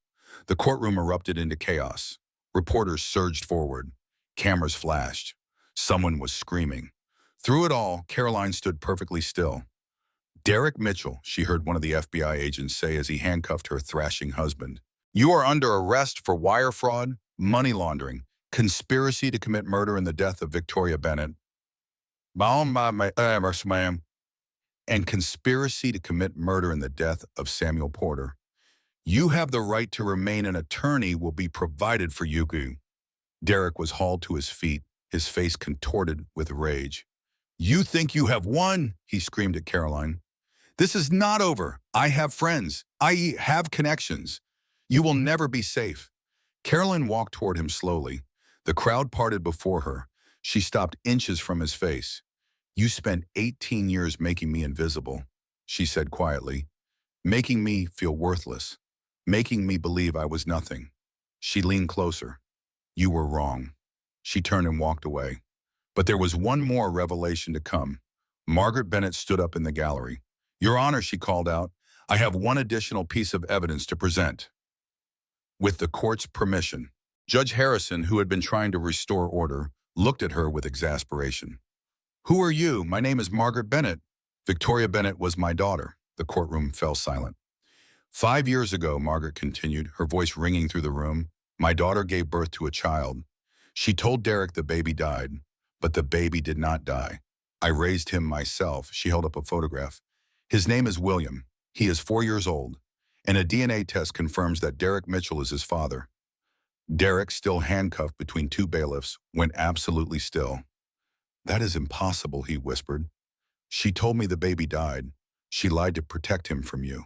The courtroom erupted into chaos. Reporters surged forward. Cameras flashed. Someone was screaming. Through it all, Caroline stood perfectly still. Derek Mitchell, she heard one of the FBI agents say as he handcuffed her thrashing husband. You are under arrest for wire fraud, money laundering, conspiracy to commit murder in the death of Victoria Bennett, and conspiracy to commit murder in the death of Samuel Porter. You have the right to remain. An attorney will be provided for you. Derek was hauled to his feet, his face contorted with rage. You think you have won? He screamed at Caroline. This is not over. I have friends. I have connections. You will never be safe. Caroline walked toward him slowly. The crowd parted before her. She stopped inches from his face. You spent 18 years making me invisible, she said quietly, making me feel worthless, making me believe I was nothing. She leaned closer. You were wrong. She turned and walked away. But there was one more revelation to come. Margaret Bennett stood up in the gallery. Your Honor, she called out, I have one additional piece of evidence to present. With the court's permission, Judge Harrison, who had been trying to restore order, looked at her with exasperation. Who are you? My name is Margaret Bennett. Victoria Bennett was my daughter. The courtroom fell silent. 5 years ago, Margaret continued, her voice ringing through the room, my daughter gave birth to a child. She told Derek the baby died, but the baby did not die. I raised him myself. She held up a photograph. His name is William. He is 4 years old, and a DNA test confirms that Derek Mitchell is his father. Derek, still handcuffed between 2 bailiffs, went absolutely still. That is impossible, he whispered. She told me the baby died. She lied to protect him from you.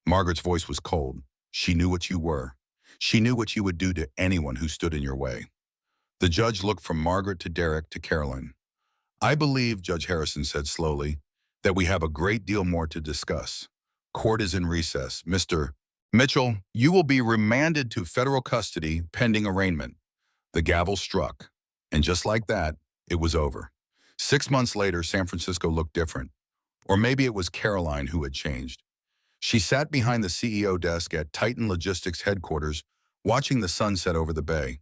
Margaret's voice was cold. She knew what you were. She knew what you would do to anyone who stood in your way. The judge looked from Margaret to Derek to Caroline. I believe, Judge Harrison said slowly, that we have a great deal more to discuss. Court is in recess. Mr. Mitchell, you will be remanded to federal custody pending arraignment. The gavel struck, and just like that, it was over. 6 months later, San Francisco looked different. Or maybe it was Caroline who had changed. She sat behind the CEO desk at Titan Logistics headquarters, watching the sun set over the bay.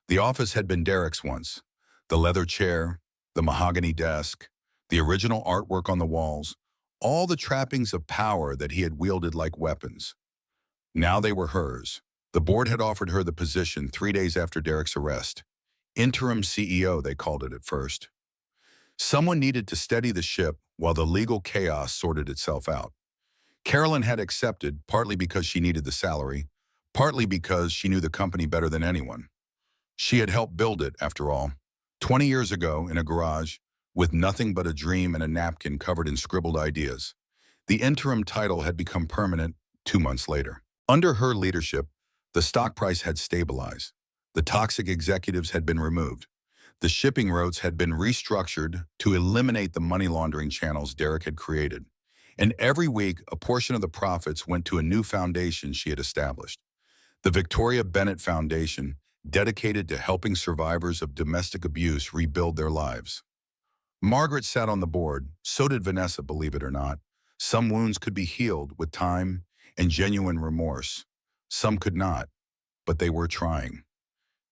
The office had been Derek's once. The leather chair, the mahogany desk, the original artwork on the walls, all the trappings of power that he had wielded like weapons. Now they were hers. The board had offered her the position 3 days after Derek's arrest. Interim CEO, they called it at first. Someone needed to steady the ship while the legal chaos sorted itself out. Carolyn had accepted, partly because she needed the salary, partly because she knew the company better than anyone. She had helped build it, after all, 20 years ago in a garage, with nothing but a dream and a napkin covered in scribbled ideas. The interim title had become permanent 2 months later. Under her leadership, the stock price had stabilized. The toxic executives had been removed. The shipping routes had been restructured to eliminate the money laundering channels Derek had created. And every week, a portion of the profits went to a new foundation she had established. The Victoria Bennett Foundation, dedicated to helping survivors of domestic abuse rebuild their lives. Margaret sat on the board, so did Vanessa, believe it or not. Some wounds could be healed with time and genuine remorse. Some could not, but they were trying.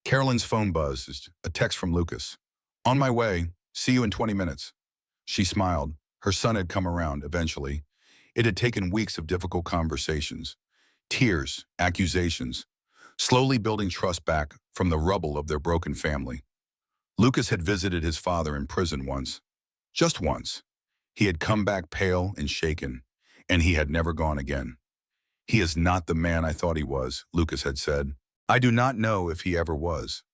Carolyn's phone buzzed, a text from Lucas. On my way, see you in 20 minutes. She smiled. Her son had come around, eventually. It had taken weeks of difficult conversations, tears, accusations, slowly building trust back from the rubble of their broken family. Lucas had visited his father in prison once. Just once. He had come back pale and shaken, and he had never gone again. He is not the man I thought he was, Lucas had said. I do not know if he ever was.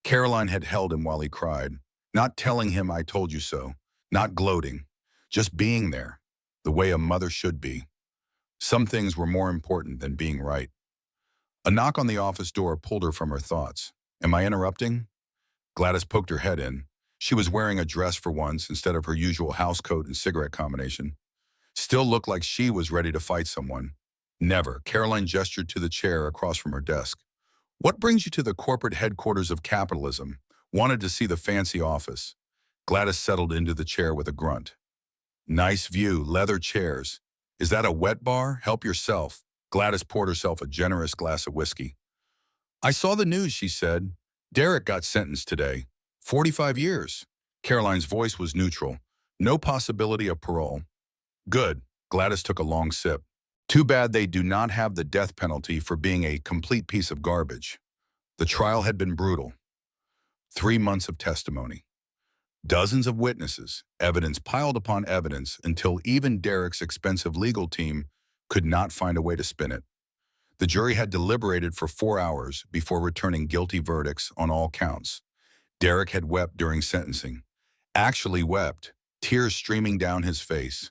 Caroline had held him while he cried, not telling him I told you so, not gloating, just being there, the way a mother should be. Some things were more important than being right. A knock on the office door pulled her from her thoughts. Am I interrupting? Gladys poked her head in. She was wearing a dress for once instead of her usual house coat and cigarette combination. Still looked like she was ready to fight someone. Never. Caroline gestured to the chair across from her desk. What brings you to the corporate headquarters of capitalism? Wanted to see the fancy office. Gladys settled into the chair with a grunt. Nice view, leather chairs. Is that a wet bar? Help yourself. Gladys poured herself a generous glass of whiskey. I saw the news, she said. Derek got sentenced today. 45 years. Caroline's voice was neutral. No possibility of parole. Good. Gladys took a long sip. Too bad they do not have the death penalty for being a complete piece of garbage. The trial had been brutal. 3 months of testimony. Dozens of witnesses, evidence piled upon evidence until even Derek's expensive legal team could not find a way to spin it. The jury had deliberated for 4 hours before returning guilty verdicts on all counts. Derek had wept during sentencing. Actually wept, tears streaming down his face,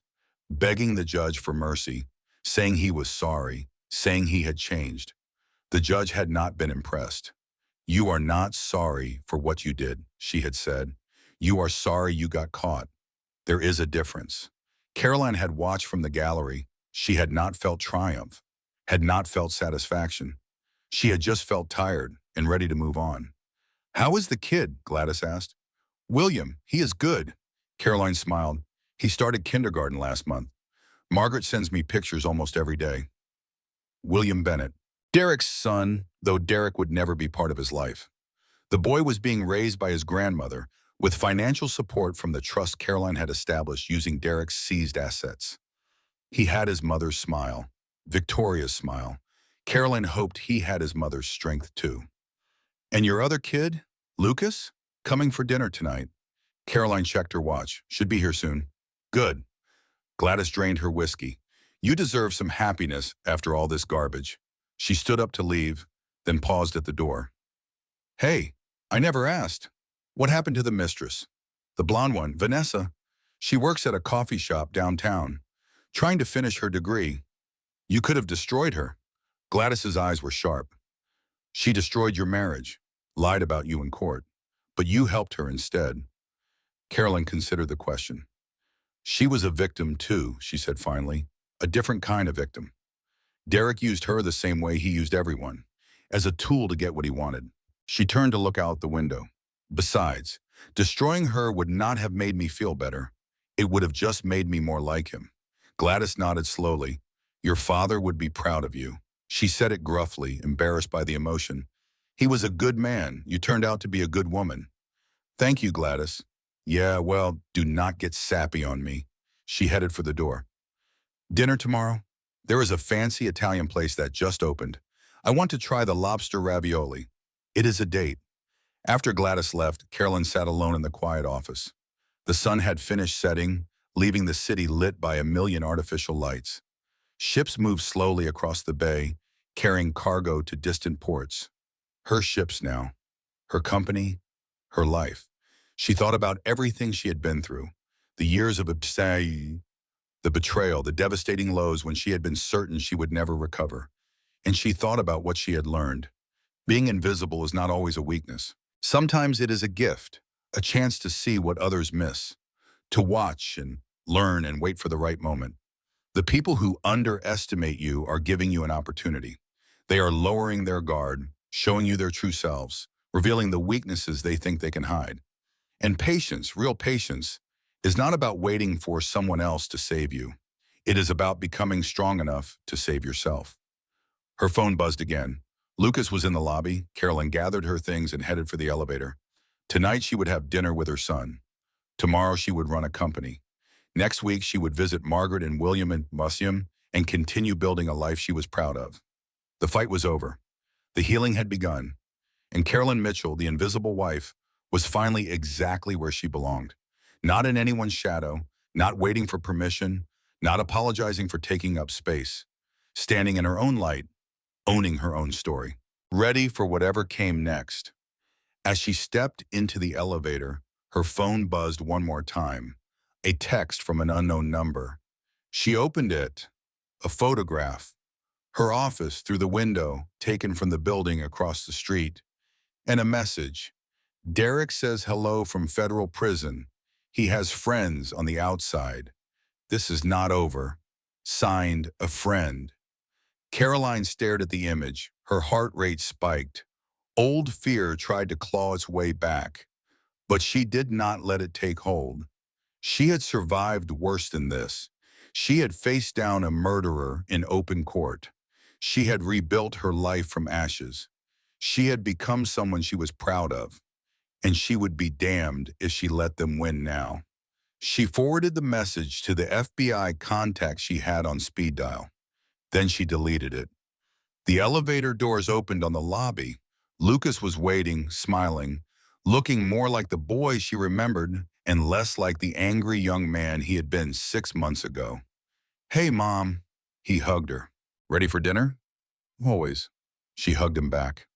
begging the judge for mercy, saying he was sorry, saying he had changed. The judge had not been impressed. You are not sorry for what you did, she had said. You are sorry you got caught. There is a difference. Caroline had watched from the gallery. She had not felt triumph, had not felt satisfaction. She had just felt tired and ready to move on. How is the kid? Gladys asked. William, he is good. Caroline smiled. He started kindergarten last month. Margaret sends me pictures almost every day. William Bennett. Derek's son, though Derek would never be part of his life. The boy was being raised by his grandmother with financial support from the trust Caroline had established using Derek's seized assets. He had his mother's smile, Victoria's smile. Caroline hoped he had his mother's strength too. And your other kid, Lucas, coming for dinner tonight. Caroline checked her watch. Should be here soon. Good. Gladys drained her whiskey. You deserve some happiness after all this garbage. She stood up to leave, then paused at the door. Hey, I never asked. What happened to the mistress? The blonde one, Vanessa. She works at a coffee shop downtown, trying to finish her degree. You could have destroyed her. Gladys's eyes were sharp. She destroyed your marriage, lied about you in court, but you helped her instead. Carolyn considered the question. She was a victim too, she said finally, a different kind of victim. Derek used her the same way he used everyone, as a tool to get what he wanted. She turned to look out the window. Besides, destroying her would not have made me feel better. It would have just made me more like him. Gladys nodded slowly. Your father would be proud of you. She said it gruffly, embarrassed by the emotion. He was a good man. You turned out to be a good woman. Thank you, Gladys. Yeah, well, do not get sappy on me. She headed for the door. Dinner tomorrow? There is a fancy Italian place that just opened. I want to try the lobster ravioli. It is a date. After Gladys left, Carolyn sat alone in the quiet office. The sun had finished setting, leaving the city lit by a million artificial lights. Ships moved slowly across the bay, carrying cargo to distant ports. Her ships now. Her company. Her life. She thought about everything she had been through. The years of obsession, the betrayal, the devastating lows when she had been certain she would never recover. And she thought about what she had learned. Being invisible is not always a weakness. Sometimes it is a gift, a chance to see what others miss, to watch and learn and wait for the right moment. The people who underestimate you are giving you an opportunity. They are lowering their guard, showing you their true selves, revealing the weaknesses they think they can hide. And patience, real patience, is not about waiting for someone else to save you. It is about becoming strong enough to save yourself. Her phone buzzed again. Lucas was in the lobby. Carolyn gathered her things and headed for the elevator. Tonight she would have dinner with her son. Tomorrow she would run a company. Next week she would visit Margaret and William in Museum and continue building a life she was proud of. The fight was over. The healing had begun. And Carolyn Mitchell, the invisible wife, was finally exactly where she belonged. Not in anyone's shadow, not waiting for permission, not apologizing for taking up space. Standing in her own light, owning her own story. Ready for whatever came next. As she stepped into the elevator, her phone buzzed one more time. A text from an unknown number. She opened it. A photograph. Her office through the window, taken from the building across the street. And a message. Derek says hello from federal prison. He has friends on the outside. This is not over. Signed, a friend. Caroline stared at the image. Her heart rate spiked. Old fear tried to claw its way back, but she did not let it take hold. She had survived worse than this. She had faced down a murderer in open court. She had rebuilt her life from ashes. She had become someone she was proud of, and she would be damned if she let them win now. She forwarded the message to the FBI contact she had on speed dial. Then she deleted it. The elevator doors opened on the lobby. Lucas was waiting, smiling, looking more like the boy she remembered and less like the angry young man he had been 6 months ago. Hey, Mom. He hugged her. Ready for dinner? Always. She hugged him back.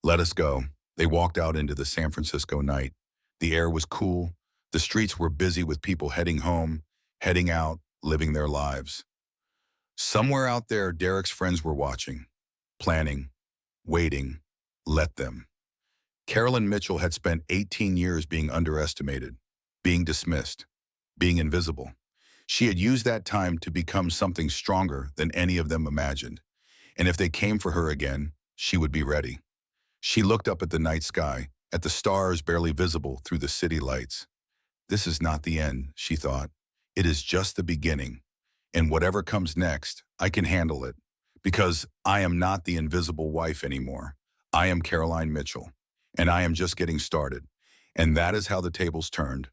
Let us go. They walked out into the San Francisco night. The air was cool. The streets were busy with people heading home, heading out, living their lives. Somewhere out there, Derek's friends were watching, planning, waiting. Let them. Carolyn Mitchell had spent 18 years being underestimated, being dismissed, being invisible. She had used that time to become something stronger than any of them imagined. And if they came for her again, she would be ready. She looked up at the night sky, at the stars barely visible through the city lights. This is not the end, she thought. It is just the beginning. And whatever comes next, I can handle it. Because I am not the invisible wife anymore. I am Caroline Mitchell. And I am just getting started. And that is how the tables turned.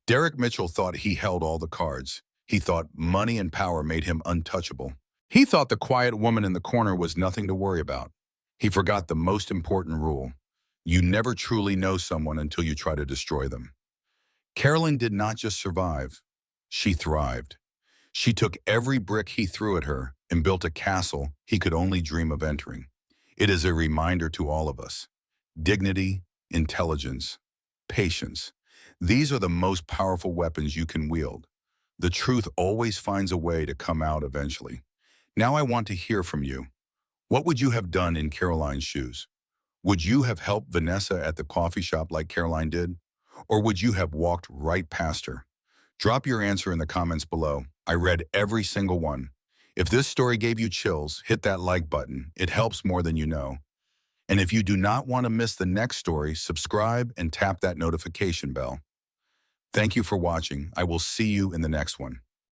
Derek Mitchell thought he held all the cards. He thought money and power made him untouchable. He thought the quiet woman in the corner was nothing to worry about. He forgot the most important rule. You never truly know someone until you try to destroy them. Carolyn did not just survive. She thrived. She took every brick he threw at her and built a castle he could only dream of entering. It is a reminder to all of us. Dignity, intelligence, patience. These are the most powerful weapons you can wield. The truth always finds a way to come out eventually. Now I want to hear from you. What would you have done in Caroline's shoes? Would you have helped Vanessa at the coffee shop like Caroline did? Or would you have walked right past her? Drop your answer in the comments below. I read every single one. If this story gave you chills, hit that like button. It helps more than you know. And if you do not want to miss the next story, subscribe and tap that notification bell. Thank you for watching. I will see you in the next one.